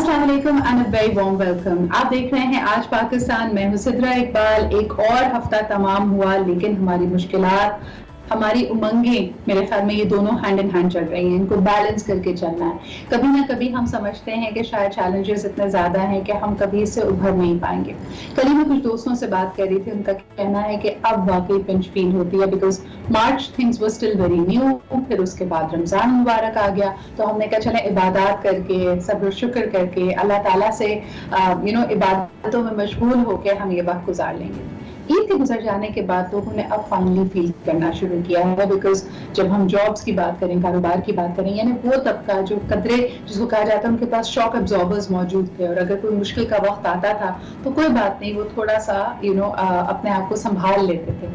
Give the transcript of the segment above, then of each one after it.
अस्सलाम वालेकुम and a very warm welcome. आप देख रहे हैं आज पाकिस्तान। मैं हूं सिद्रा इकबाल। एक और हफ्ता तमाम हुआ लेकिन हमारी मुश्किलात, हमारी उमंगें, मेरे ख्याल में ये दोनों हैंड इन हैंड चल रही हैं। इनको बैलेंस करके चलना है। कभी ना कभी हम समझते हैं कि शायद चैलेंजेस इतने ज़्यादा हैं कि हम कभी इससे उभर नहीं पाएंगे। कल ही मैं कुछ दोस्तों से बात कर रही थी, उनका कहना है कि अब वाकई पिंच फील होती है because March things were still very new. फिर उसके बाद रमज़ान मुबारक आ गया तो हमने कहा चले इबादत करके, सब्र शुक्र करके, अल्लाह ताला से इबादतों में मशगूल होकर हम ये वक्त गुजार लेंगे। ईद के गुजर जाने के बाद लोगों ने अब फाइनली फील करना शुरू किया है बिकॉज जब हम जॉब्स की बात करें, कारोबार की बात करें, यानी वो तबका जो कदरे जिसको कहा जाता है उनके पास शॉक एब्जॉर्बर्स मौजूद थे और अगर कोई मुश्किल का वक्त आता था तो कोई बात नहीं, वो थोड़ा सा अपने आप को संभाल लेते थे।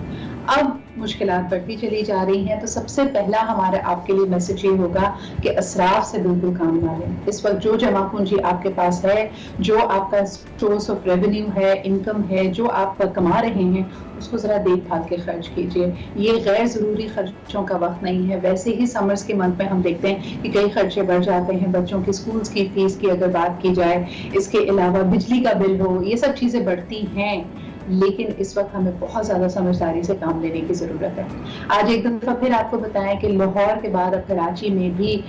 अब मुश्किलात बढ़ती चली जा रही हैं तो सबसे पहला हमारा आपके लिए मैसेज ये होगा कि असराफ से बिल्कुल काम ना लें। इस वक्त जो जमा पूंजी आपके पास है, जो आपका सोर्स ऑफ रेवेन्यू है, इनकम है, जो आप कमा रहे हैं, उसको ज़रा देखभाल के खर्च कीजिए। ये गैर ज़रूरी खर्चों का वक्त नहीं है। वैसे ही समर्स के मंथ में हम देखते हैं कि कई खर्चे बढ़ जाते हैं। बच्चों की स्कूल्स की फीस की अगर बात की जाए, इसके अलावा बिजली का बिल हो, ये सब चीज़ें बढ़ती हैं, लेकिन इस वक्त हमें बहुत ज़्यादा समझदारी से काम लेने की ज़रूरत है। आज एक दफ़ा फिर आपको बताएं कि लाहौर के बाद अब कराची में भी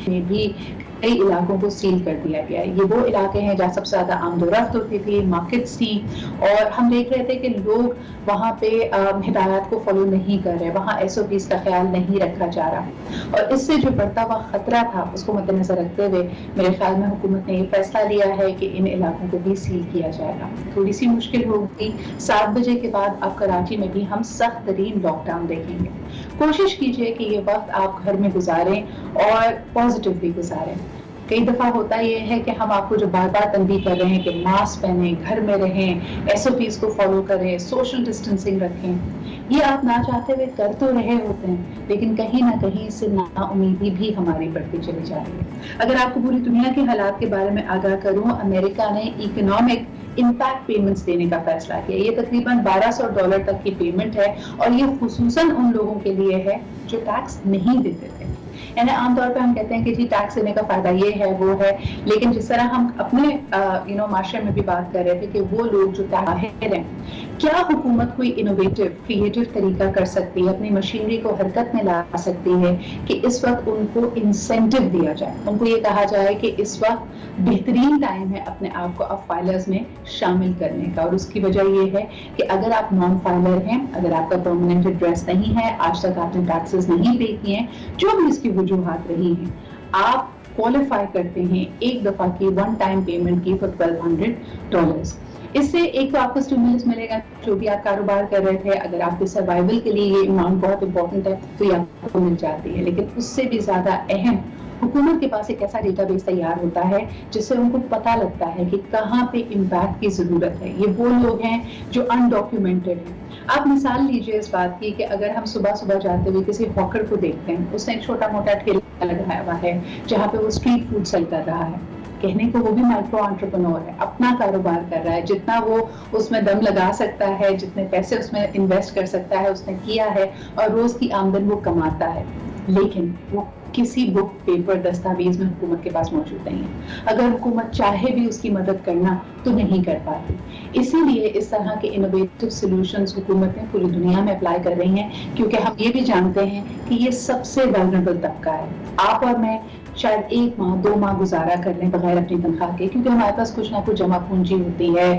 कई इलाकों को सील कर दिया गया है। ये वो इलाके हैं जहाँ सबसे ज़्यादा आमदोरफ्त होती थी, मार्केट्स थी, और हम देख रहे थे कि लोग वहाँ पे हिदायत को फॉलो नहीं कर रहे, वहाँ SOPs का ख्याल नहीं रखा जा रहा। और इससे जो बढ़ता हुआ खतरा था उसको मद्देनजर रखते हुए मेरे ख्याल में हुकूमत ने ये फैसला लिया है कि इन इलाकों को भी सील किया जाएगा। थोड़ी सी मुश्किल होगी। 7 बजे के बाद अब कराची में भी हम सख्त तरीन लॉकडाउन देखेंगे। कोशिश कीजिए कि ये वक्त आप घर में गुजारें और पॉजिटिव भी गुजारें। कई दफ़ा होता ये है कि हम आपको जो बार बार तंबीह कर रहे हैं कि मास्क पहनें, घर में रहें, SOPs को फॉलो करें, सोशल डिस्टेंसिंग रखें, ये आप ना चाहते हुए कर तो रहे होते हैं, लेकिन कहीं ना कहीं इससे नाउमीदी भी हमारी बढ़ती चली जा रही है। अगर आपको पूरी दुनिया के हालात के बारे में आगाह करूं, अमेरिका ने इकोनॉमिक इम्पैक्ट पेमेंट्स देने का फैसला किया। ये तकरीबन $1200 तक की पेमेंट है और ये खुसूसन उन लोगों के लिए है जो टैक्स नहीं देते थे। यानी आमतौर पे हम कहते हैं कि जी टैक्स देने का फायदा ये है वो है, लेकिन जिस तरह हम अपने माशरे में भी बात कर रहे थे कि वो लोग जो ताहिर हैं, क्या हुकूमत कोई इनोवेटिव क्रिएटिव तरीका कर सकती है, अपनी मशीनरी को हरकत में ला सकती है कि इस वक्त उनको इंसेंटिव दिया जाए, उनको ये कहा जाए कि इस वक्त बेहतरीन टाइम है अपने आप को अब फाइलर्स में शामिल करने का। और उसकी वजह ये है कि अगर आप नॉन फाइलर हैं, अगर आपका परमानेंट एड्रेस नहीं है, आज तक आपने टैक्सेस नहीं पे किए हैं, जो भी इसकी वजूहात रही हैं, आप क्वालिफाई करते हैं एक दफा की वन टाइम पेमेंट की फॉर $1200। इससे एक तो आपको स्टिमुलस मिलेगा, जो भी आप कारोबार कर रहे थे, अगर आपके सर्वाइवल के लिए ये अमाउंट बहुत इंपॉर्टेंट है तो ये आपको मिल जाती है। लेकिन उससे भी ज्यादा अहम, हुकूमत के पास एक ऐसा डेटाबेस तैयार होता है जिससे उनको पता लगता है कि कहाँ पे इम्पैक्ट की जरूरत है। ये वो लोग हैं जो अनडॉक्यूमेंटेड हैं। आप मिसाल लीजिए इस बात की कि अगर हम सुबह सुबह जाते हुए किसी हॉकर को देखते हैं, उसने एक छोटा मोटा ठेला लगाया हुआ है जहाँ पे वो स्ट्रीट फूड सेल कर रहा है, कहने को वो भी माइक्रो एंटरप्रेन्योर है, अपना कारोबार कर रहा है, जितना वो उसमें दम लगा सकता है, जितने पैसे उसमें इन्वेस्ट कर सकता है उसने किया है और रोज की आमदन वो कमाता है, लेकिन वो किसी बुक पेपर दस्तावेज में हुकूमत के पास मौजूद नहीं है। अगर हुकूमत चाहे भी उसकी मदद करना तो नहीं कर पाती। इसीलिए इस तरह के इनोवेटिव सॉल्यूशंस हुकूमतें पूरी दुनिया में अप्लाई कर रही हैं, क्योंकि हम ये भी जानते हैं कि ये सबसे वल्नरेबल तबका है। आप और मैं शायद 1 माह 2 माह गुजारा कर लें बगैर अपनी तनख्वाह के, क्योंकि हमारे पास कुछ ना कुछ जमा पूंजी होती है,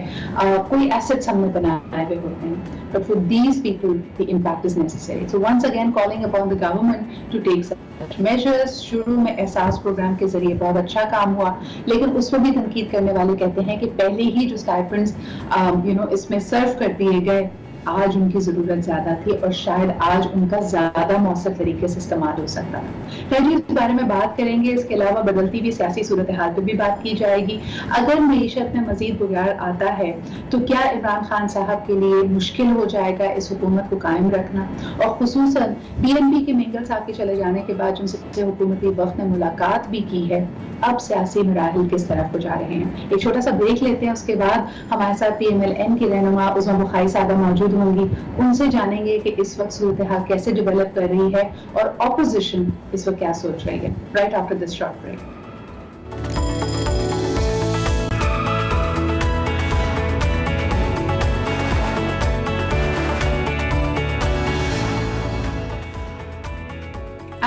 कोई एसेट्स हमने बनाए हुए होते हैं। But for these people, the impact is necessary. So once again, calling upon the government to take such measures. शुरू में एहसास प्रोग्राम के जरिए बहुत अच्छा काम हुआ, लेकिन उस पर भी तनकीद करने वाले कहते हैं कि पहले ही जो स्टाइपेंड्स इसमें सर्व कर दिए गए, आज उनकी ज़रूरत ज़्यादा थी और शायद आज उनका ज़्यादा मौसर तरीके से इस्तेमाल हो सकता था। खैर जी, इस बारे में बात करेंगे। इसके अलावा बदलती हुई सियासी सूरत हाल पर भी बात की जाएगी। अगर मईशत में मजीद बुगाड़ आता है तो क्या इमरान खान साहब के लिए मुश्किल हो जाएगा इस हुकूमत को कायम रखना, और खुसूसन PNP के मिंगल साहब के चले जाने के बाद जिनसे हुकूमती वक्त ने मुलाकात भी की है, अब सियासी मराहिल किस तरफ को जा रहे हैं। एक छोटा सा ब्रेक लेते हैं, उसके बाद हमारे साथ PMLN की रहनुमा उज़्मा बुखारी साहबा मौजूद होंगी। उनसे जानेंगे कि इस वक्त सूरत हाल कैसे डेवलप कर रही है और ऑपोजिशन इस वक्त क्या सोच रही है। Right after this short break.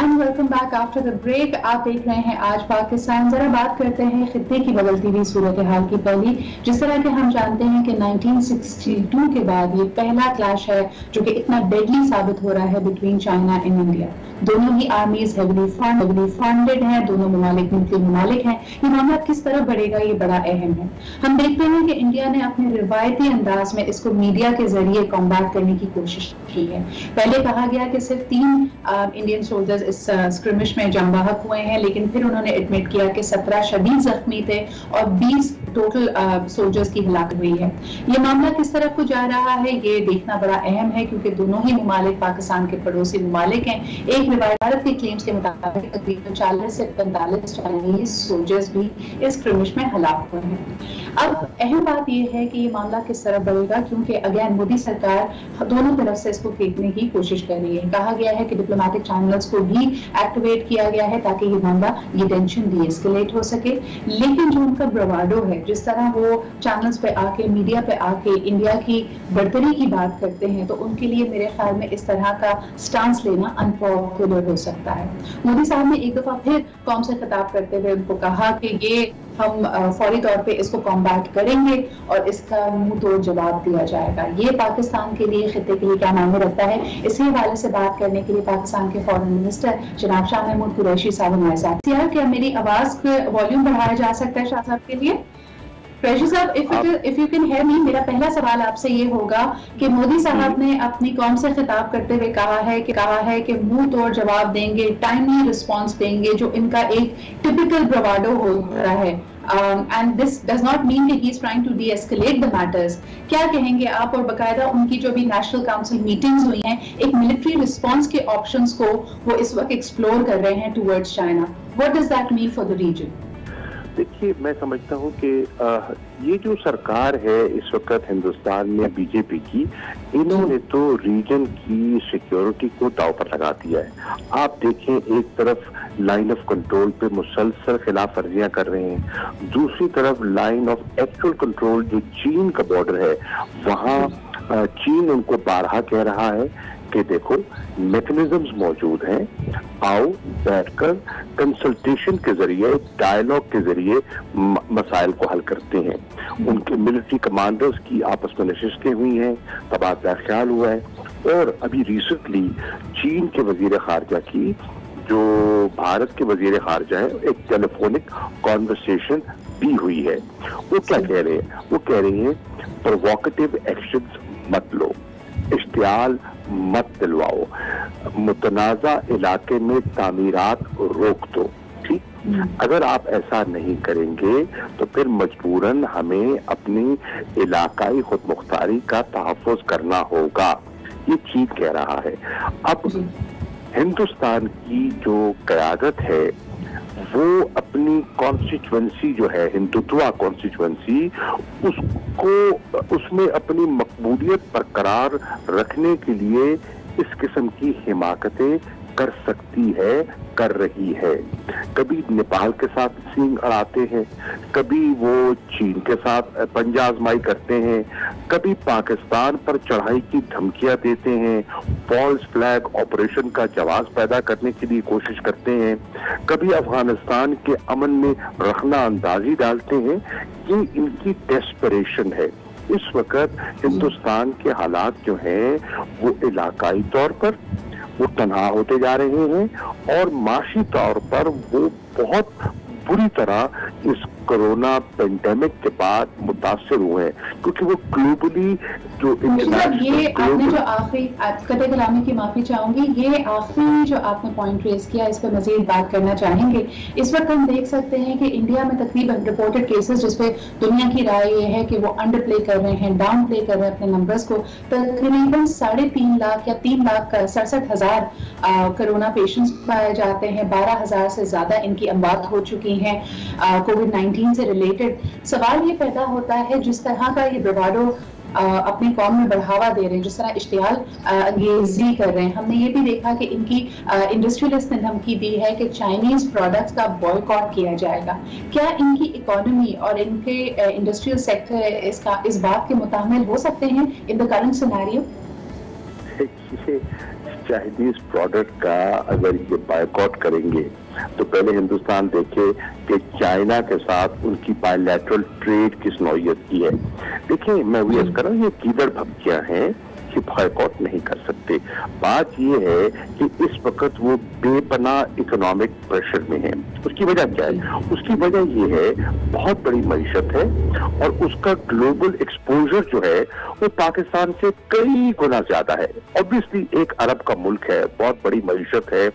And welcome back after the break. आप देख रहे हैं आज पाकिस्तान। जरा बात करते हैं खित्ते की बदलती हुई सूरत हाल की। पहली, जिस तरह के हम जानते हैं कि 1962 के बाद ये पहला क्लैश है जो कि इतना डेडली साबित हो रहा है बिटवीन चाइना एंड इंडिया। दोनों ही आर्मीज हेवीली फंडेड हैं, दोनों ममालिक मुस्लिम ममालिक हैं। ये मामला किस तरह बढ़ेगा, ये बड़ा अहम है। हम देखते हैं कि इंडिया ने अपने रिवायती अंदाज में इसको मीडिया के जरिए कॉम्बैट करने की कोशिश की है। पहले कहा गया कि सिर्फ 3 इंडियन सोल्जर्स इस स्क्रिमिश में जान बहक हुए हैं, लेकिन फिर उन्होंने एडमिट किया कि 17 शदीद जख्मी थे और 20 टोटल सोल्जर्स की हलाकत हुई है। ये मामला किस तरफ को जा रहा है ये देखना बड़ा अहम है, क्योंकि दोनों ही ममालिक पाकिस्तान के पड़ोसी ममालिक हैं। एक रिवायत के क्लेम्स के मुताबिक तकरीबन 40 से 45 चाइनीज सोल्जर्स भी इस स्क्रिमिश में हलाक हुए हैं। अब अहम बात यह है कि ये मामला किस तरफ बढ़ेगा, क्योंकि अगेन मोदी सरकार दोनों तरफ से इसको फेंकने की कोशिश कर रही है। कहा गया है कि डिप्लोमेटिक चैनल्स को भी एक्टिवेट किया गया है ताकि ये मामला, ये टेंशन डी एस्केलेट हो सके। लेकिन जो उनका ब्रवाडो है, जिस तरह वो चैनल्स पे आके, मीडिया पे आके इंडिया की बढ़तरी की बात करते हैं, तो उनके लिए मेरे ख्याल में इस तरह का स्टांस लेना अनपॉपुलर हो सकता है। मोदी साहब ने एक दफा फिर कौम से खिताब करते हुए उनको कहा कि ये हम फौरी तौर पे इसको कॉम्बैट करेंगे और इसका मुंह तोड़ जवाब दिया जाएगा। ये पाकिस्तान के लिए, खित्ते के लिए क्या मायने रखता है, इसी हवाले से बात करने के लिए पाकिस्तान के फॉरेन मिनिस्टर जनाब शाह महमूद कुरैशी साहब हमारे साथ। यार, क्या मेरी आवाज का वॉल्यूम बढ़ाया जा सकता है शाह साहब के लिए? कुरैशी साहब, if you can hear me, मेरा पहला सवाल आपसे ये होगा कि मोदी साहब ने अपनी कौम से खिताब करते हुए कहा है कि मुंह तोड़ जवाब देंगे, टाइमली रिस्पॉन्स देंगे, जो इनका एक टिपिकल ब्रवाडो होता है। And this does not mean that he is trying to de-escalate the matters. क्या कहेंगे आप? और बकायदा उनकी जो भी नेशनल काउंसिल मीटिंग्स हुई हैं, एक मिलिट्री रिस्पॉन्स के ऑप्शंस को वो इस वक्त एक्सप्लोर कर रहे हैं towards China. What does that mean for the region? देखिए, मैं समझता हूँ कि ये जो सरकार है इस वक्त हिंदुस्तान में बीजेपी की, इन्होंने तो रीजन की सिक्योरिटी को दांव पर लगा दिया है। आप देखें, एक तरफ लाइन ऑफ कंट्रोल पे मुसलसल खिलाफ वर्जियां कर रहे हैं, दूसरी तरफ लाइन ऑफ एक्चुअल कंट्रोल जो चीन का बॉर्डर है, वहाँ चीन उनको बारहा कह रहा है कि देखो, मैकेनिज्म्स मौजूद हैं, आओ बैठकर कंसल्टेशन के जरिए, डायलॉग के जरिए मसाइल को हल करते हैं। उनके मिलिट्री कमांडर्स की आपस में नशिस्तें हुई हैं, तबादला ख्याल हुआ है, और अभी रिसेंटली चीन के वजीर खारजा की जो भारत के वजीर खारजा है, एक टेलीफोनिक कॉन्वर्सेशन भी हुई है। वो क्या कह रहे हैं? वो कह रहे हैं प्रोवोकेटिव एक्शंस मत लो, इश्तियाल मत दिलवाओ, मुतनाज़ा इलाके में तामीरात रोक दो। ठीक, अगर आप ऐसा नहीं करेंगे तो फिर मजबूरन हमें अपनी इलाकाई खुद मुख्तारी का तहफ़्फ़ुज़ करना होगा, ये चीन कह रहा है। अब हिंदुस्तान की जो क़यादत है वो अपनी कॉन्स्टिट्यूएंसी जो है, हिंदुत्वा कॉन्स्टिट्यूएंसी, उसको, उसमें अपनी मकबूलियत बरकरार रखने के लिए इस किस्म की हिमाकतें कर सकती है, कर रही है। कभी नेपाल के साथ सींग अड़ाते हैं, कभी वो चीन के साथ पंजा आजमाई करते हैं, कभी पाकिस्तान पर चढ़ाई की धमकियां देते हैं, फॉल्स फ्लैग ऑपरेशन का जवाब पैदा करने के लिए कोशिश करते हैं, कभी अफगानिस्तान के अमन में रखना अंदाजी डालते हैं। ये इनकी डेस्परेशन है। इस वक्त हिंदुस्तान के हालात जो हैं वो इलाकाई तौर पर वो तनहा होते जा रहे हैं और माशी तौर पर वो बहुत बुरी तरह इस कोरोना पेंडेमिक के बाद मुतासिर हुए हैं, क्योंकि वो ग्लोबली जो ये आपने जो आखिरी, कतई कलामी की माफी चाहूंगी, ये आखिरी जो आपने पॉइंट रेज किया, इस पर मजीद बात करना चाहेंगे। इस वक्त हम देख सकते हैं कि इंडिया में तकरीबन रिपोर्टेड केसेस जिसपे दुनिया की राय ये है कि वो अंडर प्ले कर रहे हैं, डाउन प्ले कर रहे हैं अपने नंबर्स को। तकरीबन 3.5 लाख या 3,67,000 कोरोना पेशेंट्स पाए जाते हैं, 12,000 से ज्यादा इनकी अमवात हो चुकी हैं कोविड-19 से रिलेटेड। सवाल ये पैदा होता है, जिस तरह का ये ब्रवाडो अपनी कौम में बढ़ावा दे रहे हैं, जिस तरह इश्तियाल अंगेजी कर रहे हैं, हमने ये भी देखा कि इनकी इंडस्ट्रियलिस्ट ने धमकी दी है कि चाइनीज प्रोडक्ट्स का बॉयकॉट किया जाएगा। क्या इनकी इकोनॉमी और इनके इंडस्ट्रियल सेक्टर इस बात के मुतामिल हो सकते हैं इन द करंट सिनेरियो? देखिए, चाइनीज प्रोडक्ट का अगर ये बायकॉट करेंगे तो पहले हिंदुस्तान देखे कि चाइना के साथ उनकी बायलैटरल ट्रेड किस नौयत की है। देखिए, मैं वो अर्ज कर रहा हूँ, ये कीदड़ भपकियां हैं कि बायकॉट नहीं कर सकते। बात ये है कि इस वक्त वो बेपनाह इकोनॉमिक प्रेशर में है। उसकी वजह क्या है? उसकी वजह ये है बहुत बड़ी मईशत है और उसका ग्लोबल एक्सपोजर जो है वो पाकिस्तान से कई गुना ज्यादा है। ऑब्वियसली एक अरब का मुल्क है, बहुत बड़ी मईशत है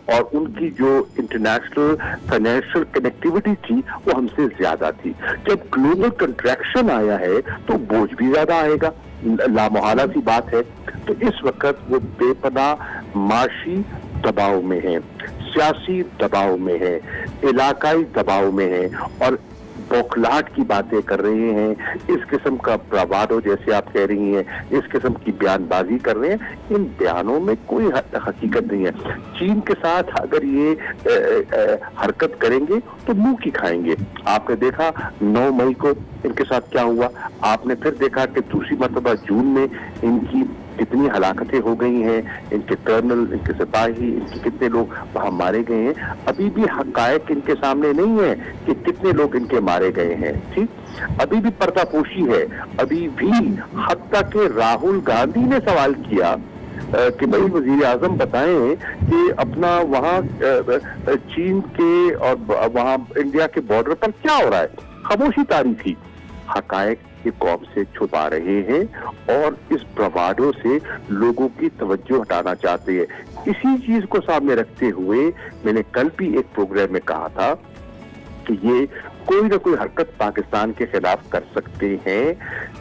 और उनकी जो इंटरनेशनल फाइनेंशियल कनेक्टिविटी थी वो हमसे ज्यादा थी। जब ग्लोबल कंट्रैक्शन आया है तो बोझ भी ज्यादा आएगा, लामोहाला सी बात है। तो इस वक्त वो बेपनाह माशी दबाव में है, सियासी दबाव में है, इलाकाई दबाव में है और बौखलाहट की बातें कर रहे हैं। इस किस्म का ब्रावाडो जैसे आप कह रही हैं, इस किस्म की बयानबाजी कर रहे हैं। इन बयानों में कोई हकीकत नहीं है। चीन के साथ अगर ये हरकत करेंगे तो मुंह की खाएंगे। आपने देखा 9 मई को इनके साथ क्या हुआ, आपने फिर देखा कि दूसरी मरतबा जून में इनकी कितनी हलाकतें हो गई हैं, इनके कर्नल, इनके सिपाही, इनके कितने लोग वहां मारे गए हैं। अभी भी हकायक इनके सामने नहीं है कि कितने लोग इनके मारे गए हैं। ठीक, अभी भी पर्दापोशी है। अभी भी हत्ता के राहुल गांधी ने सवाल किया कि भाई वजीर आजम बताएं कि अपना वहां चीन के और वहां इंडिया के बॉर्डर पर क्या हो रहा है। खामोशी तारी थी। हकायक की कौम से छुपा रहे हैं और इस ब्रावाडो से लोगों की तवज्जो हटाना चाहते हैं। इसी चीज को सामने रखते हुए मैंने कल भी एक प्रोग्राम में कहा था कि ये कोई ना कोई हरकत पाकिस्तान के खिलाफ कर सकते हैं।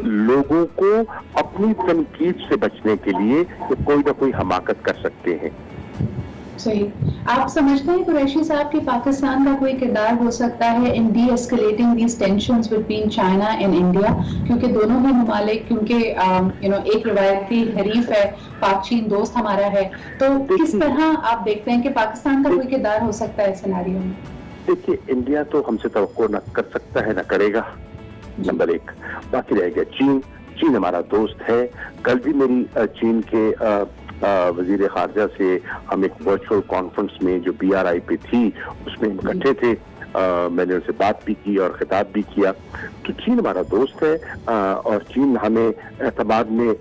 लोगों को अपनी तनकीद से बचने के लिए ये कोई ना कोई हमाकत कर सकते हैं। सही। आप समझते हैं कुरैशी साहब कि पाकिस्तान का कोई किरदार हो सकता है in deescalating these tensions between China and India, क्योंकि दोनों ही ममालिक, क्योंकि एक रिवायती हरीफ है, पाक चीन दोस्त हमारा है, तो किस तरह आप देखते हैं कि पाकिस्तान का कोई किरदार हो सकता है सिनेरियो में? देखिए, इंडिया तो हमसे तवक्को न कर सकता है, न करेगा, नंबर एक। बाकी रह गया चीन। चीन हमारा दोस्त है। कल भी मेरी चीन के वजीर खारजा से हम एक वर्चुअल कॉन्फ्रेंस में जो BRI पे थी उसमें हम इकट्ठे थे। मैंने उनसे बात भी की और खिताब भी किया। तो चीन हमारा दोस्त है और चीन हमें एतमाद में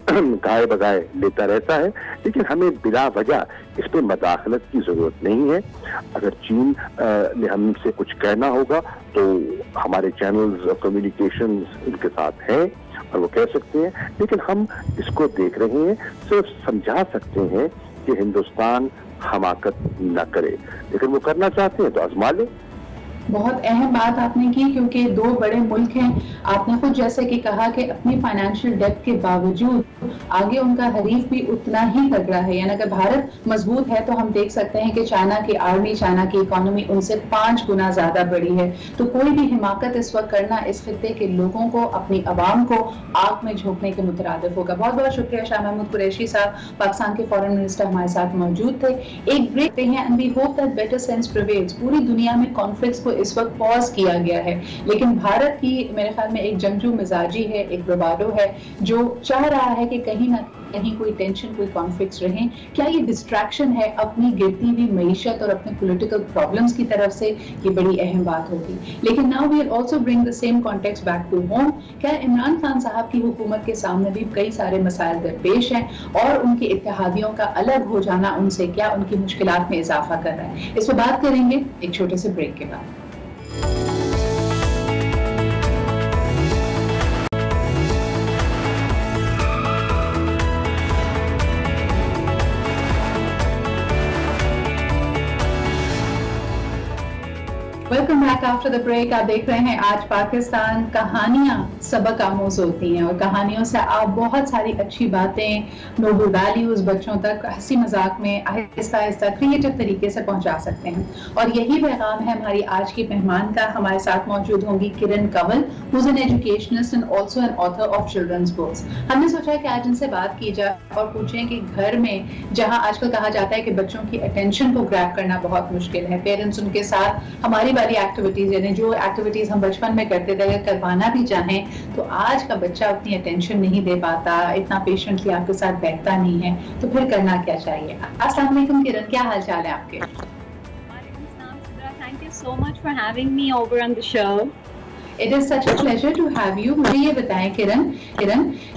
गाए बगाए लेता रहता है, लेकिन हमें बिला वजह इस पर मदाखलत की जरूरत नहीं है। अगर चीन ने हमसे कुछ कहना होगा तो हमारे चैनल्स कम्युनिकेशन इनके साथ हैं और वो कह सकते हैं, लेकिन हम इसको देख रहे हैं, सिर्फ समझा सकते हैं कि हिंदुस्तान हमाकत न करे, लेकिन वो करना चाहते हैं तो आजमा ले। बहुत अहम बात आपने की, क्योंकि दो बड़े मुल्क हैं। आपने खुद जैसे कि कहा कि अपनी फाइनेंशियल डेप्थ के बावजूद आगे उनका हरीफ भी उतना ही तगड़ा है। यानी अगर भारत मजबूत है तो हम देख सकते हैं कि चाइना की आर्मी, चाइना की इकोनॉमी उनसे 5 गुना ज्यादा बड़ी है। तो कोई भी हिमाकत इस वक्त करना इस खित्ते के लोगों को, अपनी आवाम को आग में झोंकने के मुतरादिफ होगा। बहुत बहुत शुक्रिया शाह महमूद कुरैशी साहब, पाकिस्तान के फॉरेन मिनिस्टर हमारे साथ मौजूद थे। एक ब्रेक पे हैं and we hope that better sense prevails. पूरी दुनिया में कॉन्फ्लिक्ट्स को इस वक्त पॉज किया गया है, लेकिन भारत की मेरे ख्याल में एक जंगजू मिजाजी है, एक ब्रावाडो है, जो चाह रहा है कि कहीं ना कहीं कोई टेंशन, कोई कॉन्फ्लिक्ट्स रहें। क्या ये डिस्ट्रैक्शन है अपनी गिरती हुई मईशत और अपने पॉलिटिकल प्रॉब्लम्स की तरफ से? ये बड़ी अहम बात होगी। लेकिन now we will also bring the same context back to home. क्या इमरान खान साहब की हुकूमत के सामने भी कई सारे मसाइल दरपेश हैं और उनके इत्तेहादियों का अलग हो जाना उनसे क्या उनकी मुश्किलात में इजाफा कर रहा है? इस पर बात करेंगे एक छोटे से ब्रेक के बाद। Welcome back after the break. आप देख रहे हैं आज पाकिस्तान। कहानियां सबक आमोज होती हैं और कहानियों से आप बहुत सारी अच्छी बातें, नोबल वैल्यूज बच्चों तक हंसी मजाक में आहिस्ता आहिस्ता क्रिएटिव तरीके से पहुंचा सकते हैं। और यही पैगाम है हमारी आज की मेहमान का। हमारे साथ मौजूद होंगी Kiran Kanwal, who is an educationist and also an author of children's books. हमने सोचा कि आज इनसे बात की जाए और पूछें कि घर में जहां आजकल कहा जाता है कि बच्चों की अटेंशन को ग्रैब करना बहुत मुश्किल है, पेरेंट्स उनके साथ हमारी वाली एक्टिविटीज, यानी जो एक्टिविटीज हम बचपन में करते थे, अगर करवाना भी चाहें تو آج کا بچہ اتنی اٹینشن نہیں دے پاتا, اتنا پیشنٹلی آپ کے ساتھ بیٹھتا نہیں ہے, تو پھر کرنا کیا چاہیے؟ السلام علیکم کرن, کیا حال چال ہے آپ کے؟ وعلیکم السلام Sidra, thank you so much for having me over on the show. It is such a pleasure to have you. مجھے یہ بتائیں کرن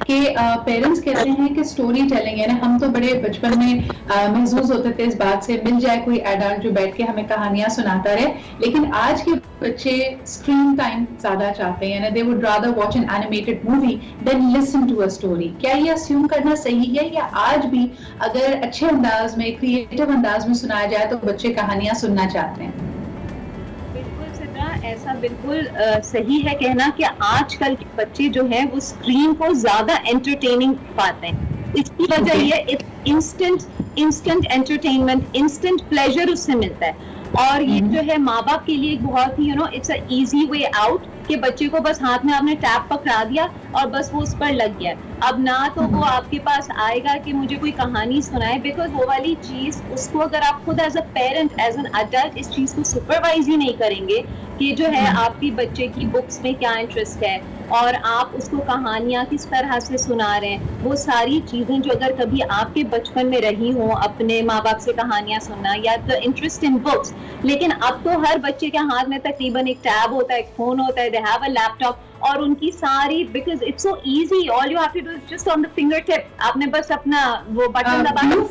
کہ پیرنٹس کہتے ہیں کہ اسٹوری ٹیلنگ, یعنی ہم تو بڑے بچپن میں محظوظ ہوتے تھے اس بات سے, مل جائے کوئی ایڈلٹ جو بیٹھ کے ہمیں کہانیاں سناتا رہے, لیکن آج کے بچے اسکرین ٹائم زیادہ چاہتے ہیں, یعنی they would rather watch an animated movie than listen to a story. کیا یہ اسیوم کرنا صحیح ہے, یا آج بھی اگر اچھے انداز میں, کریٹو انداز میں سنایا جائے تو بچے کہانیاں سننا چاہتے ہیں؟ ایسا بالکل صحیح ہے کہنا کہ آج کل کے بچے جو ہیں وہ اسکرین کو زیادہ انٹرٹیننگ پاتے ہیں. اس کی وجہ یہ انسٹنٹ انٹرٹینمنٹ, انسٹنٹ پلیزر اس سے ملتا ہے, اور یہ جو ہے ماں باپ کے لیے ایک بہت ہی it's a easy way out کہ بچے کو بس ہاتھ میں آپ نے ٹیب پکڑا دیا اور بس وہ اس پر لگ گیا. اب نہ تو وہ آپ کے پاس آئے گا کہ مجھے کوئی کہانی سنائے, بیکاز وہ والی چیز اس کو اگر آپ خود as a parent, as an adult اس چیز کو سپروائز ہی نہیں کریں گے کہ جو ہے آپ کی بچے کی بکس میں کیا انٹرسٹ ہے اور آپ اس کو کہانیاں کس طرح سے سنا رہے ہیں, وہ ساری چیزیں جو اگر کبھی آپ کے بچپن میں رہی ہوں, اپنے ماں باپ سے کہانیاں سننا یا تو انٹرسٹ ان بکس, لیکن اب تو ہر بچے کے ہاتھ میں تقریباً ایک ٹیب ہوتا ہے, ایک فون ہوتا ہے, they have a laptop, اور ان کی ساری, because it's so easy, all you have to do is just on the fingertip, آپ نے بس اپنا وہ button دبانا.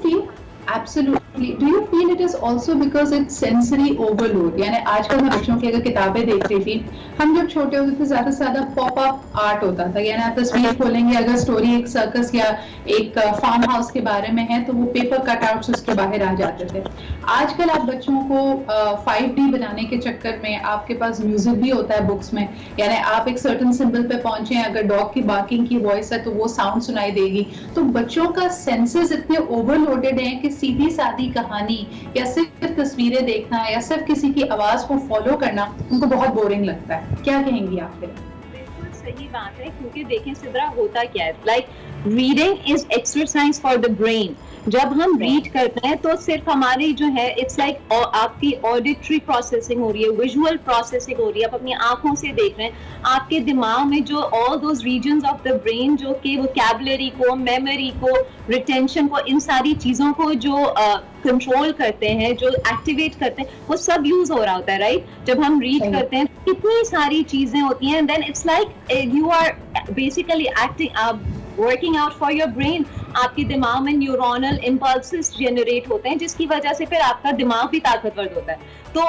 Absolutely. Do you feel it is also because it's sensory overload? یعنی آج کل میں بچوں کی اگر کتابیں دیکھ رہی تھی, ہم جب چھوٹے ہوتے تھے زیادہ سے زیادہ پاپ اپ آرٹ ہوتا تھا, یعنی آپ تصویر کھولیں گے, اگر اسٹوری ایک سرکس یا ایک فارم ہاؤس کے بارے میں ہے تو وہ پیپر کٹ آؤٹس اس کے باہر آ جاتے تھے. آج کل آپ بچوں کو 5D بنانے کے چکر میں آپ کے پاس میوزک بھی ہوتا ہے بکس میں, یعنی آپ ایک سرٹن سمبل پہ پہنچے, اگر ڈاگ کی بارکنگ کی وائس ہے تو وہ ساؤنڈ سنائی دے گی. تو بچوں کا سینسز اتنے اوور لوڈیڈ ہیں کہ سیدھی سادی کہانی یا صرف تصویریں دیکھنا یا صرف کسی کی آواز کو فالو کرنا ان کو بہت بورنگ لگتا ہے. کیا کہیں گی آپ؟ بالکل صحیح بات ہے, کیونکہ دیکھیں سدرا ہوتا کیا ہے, like reading is exercise for the brain. جب ہم ریڈ کرتے ہیں تو صرف ہماری جو ہے اٹس لائک آپ کی آڈیٹری پروسیسنگ ہو رہی ہے, ویژول پروسیسنگ ہو رہی ہے, آپ اپنی آنکھوں سے دیکھ رہے ہیں, آپ کے دماغ میں جو all those regions of the brain جو کہ ووکیبلری کو, میموری کو, ریٹینشن کو, ان ساری چیزوں کو جو کنٹرول کرتے ہیں, جو ایکٹیویٹ کرتے ہیں, وہ سب یوز ہو رہا ہوتا ہے, رائٹ. جب ہم ریڈ کرتے ہیں کتنی ساری چیزیں ہوتی ہیں, then it's like you are basically acting, working out for your brain. آپ کے دماغ میں نیورونل امپلسز جنریٹ ہوتے ہیں جس کی وجہ سے پھر آپ کا دماغ بھی طاقتور ہوتا ہے. تو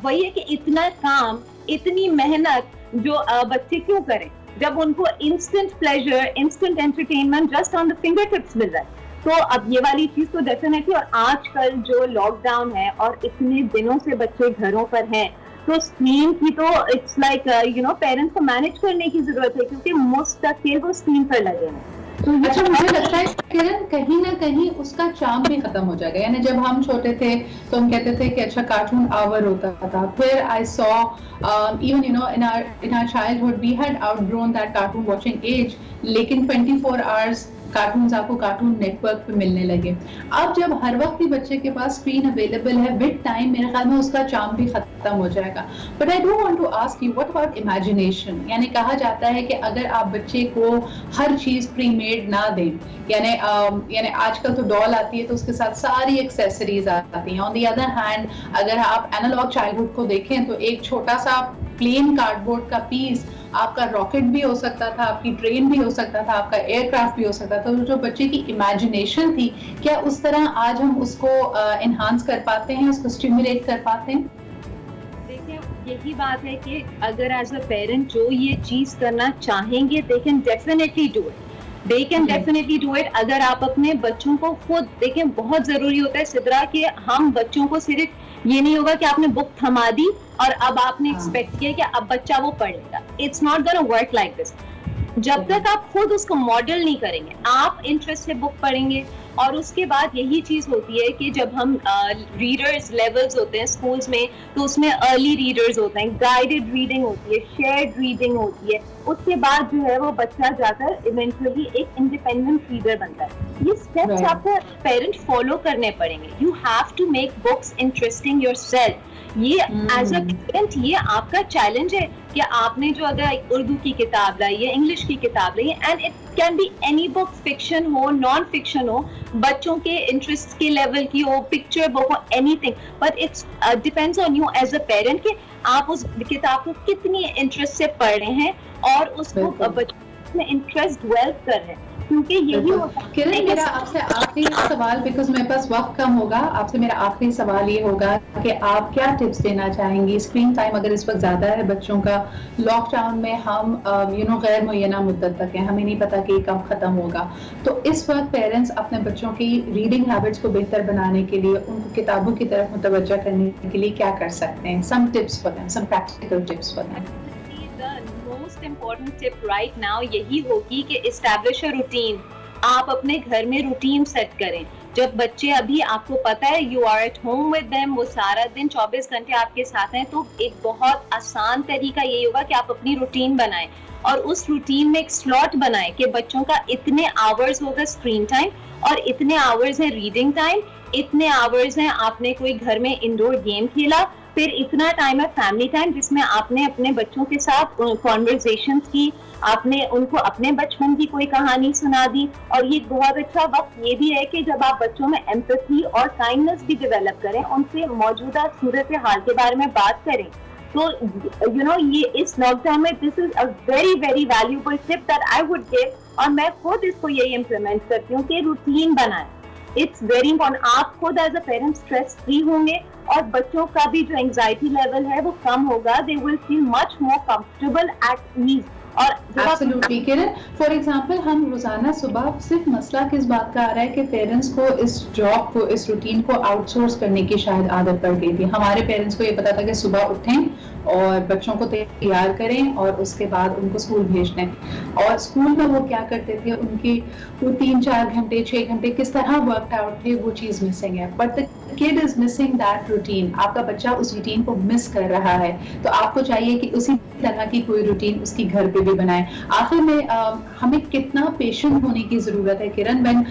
وہی ہے کہ اتنا کام, اتنی محنت جو بچے کیوں کریں جب ان کو instant pleasure, instant entertainment just on the finger tips مل رہا ہے. تو اب یہ والی چیز تو ڈیفینیٹلی, اور آج کل جو لاک ڈاؤن ہے اور اتنے دنوں سے بچے گھروں پر ہیں, تو اسکرین کی تو اٹس لائک پیرنٹس کو مینج کرنے کی ضرورت ہے, کیونکہ مستقل وہ اسکرین پر لگے ہیں. اچھا, مجھے لگتا ہے کرن کہیں نہ کہیں اس کا چارم بھی ختم ہو جائے گا. یعنی جب ہم چھوٹے تھے تو ہم کہتے تھے کہ اچھا کارٹون آور ہوتا تھا, پھر آئی so even in our childhood we had outgrown that cartoon watching age, لیکن 24 hours کارٹونز آپ کو کارٹون نیٹ ورک پہ ملنے لگے. اب جب ہر وقت بھی بچے کے پاس اسکرین اویلیبل ہے ود ٹائم, میرے خیال میں اس کا چارم بھی ختم ہو جائے گا. But I do want to ask you, what about imagination? یعنی کہا جاتا ہے کہ اگر آپ بچے کو ہر چیز پری میڈ نہ دیں, یعنی آج کل تو ڈال آتی ہے تو اس کے ساتھ ساری ایکسیسریز آتی ہیں. آن دی ادر ہینڈ اگر آپ اینالاگ چائلڈہڈ کو دیکھیں تو ایک چھوٹا سا پلین کارڈ بورڈ کا پیس آپ کا راکٹ بھی ہو سکتا تھا, آپ کی ٹرین بھی ہو سکتا تھا, آپ کا ایئر کرافٹ بھی ہو سکتا تھا. جو بچے کی امیجنیشن تھی, کیا اس طرح آج ہم اس کو انہانس کر پاتے ہیں, اس کو اسٹیمولیٹ کر پاتے ہیں؟ دیکھیں یہی بات ہے کہ اگر ایز اے پیرنٹ جو یہ چیز کرنا چاہیں گے, they can definitely do it. They can definitely do it. اگر آپ اپنے بچوں کو خود دیکھیں, بہت ضروری ہوتا ہے سدرا کہ ہم بچوں کو صرف یہ نہیں ہوگا کہ آپ نے بک تھما دی اور اب آپ نے ایکسپیکٹ کیا کہ اب بچہ وہ پڑھ لے گا. It's not gonna work like this. جب تک آپ خود اس کو ماڈل نہیں کریں گے, آپ انٹرسٹ سے بک پڑھیں گے. اور اس کے بعد یہی چیز ہوتی ہے کہ جب ہم ریڈرز لیولز ہوتے ہیں اسکولس میں, تو اس میں ارلی ریڈرز ہوتے ہیں, گائیڈڈ ریڈنگ ہوتی ہے, شیئرڈ ریڈنگ ہوتی ہے. اس کے بعد جو ہے وہ بچہ جا کر ایونچولی ایک انڈیپینڈنٹ ریڈر بنتا ہے. یہ اسٹیپس آپ کو پیرنٹ فالو کرنے پڑیں گے. You have to make books interesting yourself. یہ ایز اے پیرنٹ یہ آپ کا چیلنج ہے کہ آپ نے جو اگر اردو کی کتاب لائی ہے, انگلش کی کتاب لائی ہے, and it can be any book, fiction ہو, نان فکشن ہو, بچوں کے انٹرسٹ کے لیول کی ہو, پکچر بک ہو, anything, but it's depends on you as a parent کہ آپ اس کتاب کو کتنی انٹرسٹ سے پڑھ رہے ہیں اور اس کو بچوں میں انٹرسٹ ڈیولپ کر رہے ہیں, کیونکہ یہی ہوتا ہے. کرن میرا آپ سے آخری سوال, بیکاز میرے پاس وقت کم ہوگا, آپ سے میرا آخری سوال یہ ہوگا کہ آپ کیا ٹپس دینا چاہیں گی؟ اسکرین ٹائم اگر اس وقت زیادہ ہے بچوں کا, لاک ڈاؤن میں ہم غیر معینہ مدت تک ہیں, ہمیں نہیں پتا کہ یہ کب ختم ہوگا, تو اس وقت پیرنٹس اپنے بچوں کی ریڈنگ ہیبٹس کو بہتر بنانے کے لیے, ان کو کتابوں کی طرف متوجہ کرنے کے لیے کیا کر سکتے ہیں؟ Some tips for them, some practical tips for them. Most important tip right now یہی ہوگی کہ اسٹیبلش اے روٹین. آپ اپنے گھر میں روٹین سیٹ کریں. جب بچے ابھی آپ کو پتا ہے you are at home with them, وہ سارا دن 24 گھنٹے آپ کے ساتھ ہیں, تو ایک بہت آسان طریقہ یہی ہوگا کہ آپ اپنی روٹین بنائیں اور اس روٹین میں ایک سلاٹ بنائیں کہ بچوں کا اتنے آورز ہوگا اسکرین ٹائم اور اتنے آورز ہیں ریڈنگ ٹائم, اتنے آورز ہیں آپ نے کوئی گھر میں انڈور گیم کھیلا, پھر اتنا ٹائم ہے فیملی ٹائم جس میں آپ نے اپنے بچوں کے ساتھ کانورزیشنز کی, آپ نے ان کو اپنے بچپن کی کوئی کہانی سنا دی. اور یہ بہت اچھا وقت یہ بھی ہے کہ جب آپ بچوں میں ایمپتھی اور کائنڈنس بھی ڈیولپ کریں, ان سے موجودہ صورتحال کے بارے میں بات کریں. تو یہ اس لاک ڈاؤن میں this is a very very valuable tip that I would give, اور میں خود اس کو یہی امپلیمنٹ کرتی ہوں کہ روٹین بنائیں. It's very important. آپ خود as a parent stress free ہوں گے اور بچوں کا بھی جو انگزائٹی لیول ہے وہ کم ہوگا. دے ول فیل مچ مور کمفرٹیبل ایٹ ایز. اور ایبسولوٹلی کرن, فار ایگزامپل ہم روزانہ صبح, صرف مسئلہ کس بات کا آ رہا ہے کہ پیرنٹس کو اس جاب کو, اس روٹین کو آؤٹ سورس کرنے کی شاید عادت پڑ گئی تھی. ہمارے پیرنٹس کو یہ پتا تھا کہ صبح اٹھیں اور بچوں کو تیار کریں اور اس کے بعد ان کو اسکول بھیج دیں, اور اسکول میں وہ کیا کرتے تھے, ان کی وہ 3-4 گھنٹے 6 گھنٹے کس طرح ورک آؤٹ تھے, وہ چیز مسنگ ہے. But the kid is missing that routine. آپ کا بچہ اس روٹین کو مس کر رہا ہے, تو آپ کو چاہیے کہ اسی طرح کی کوئی روٹین اس کی گھر پہ بھی بنائیں. آخر میں ہمیں کتنا پیشنٹ ہونے کی ضرورت ہے کرن, when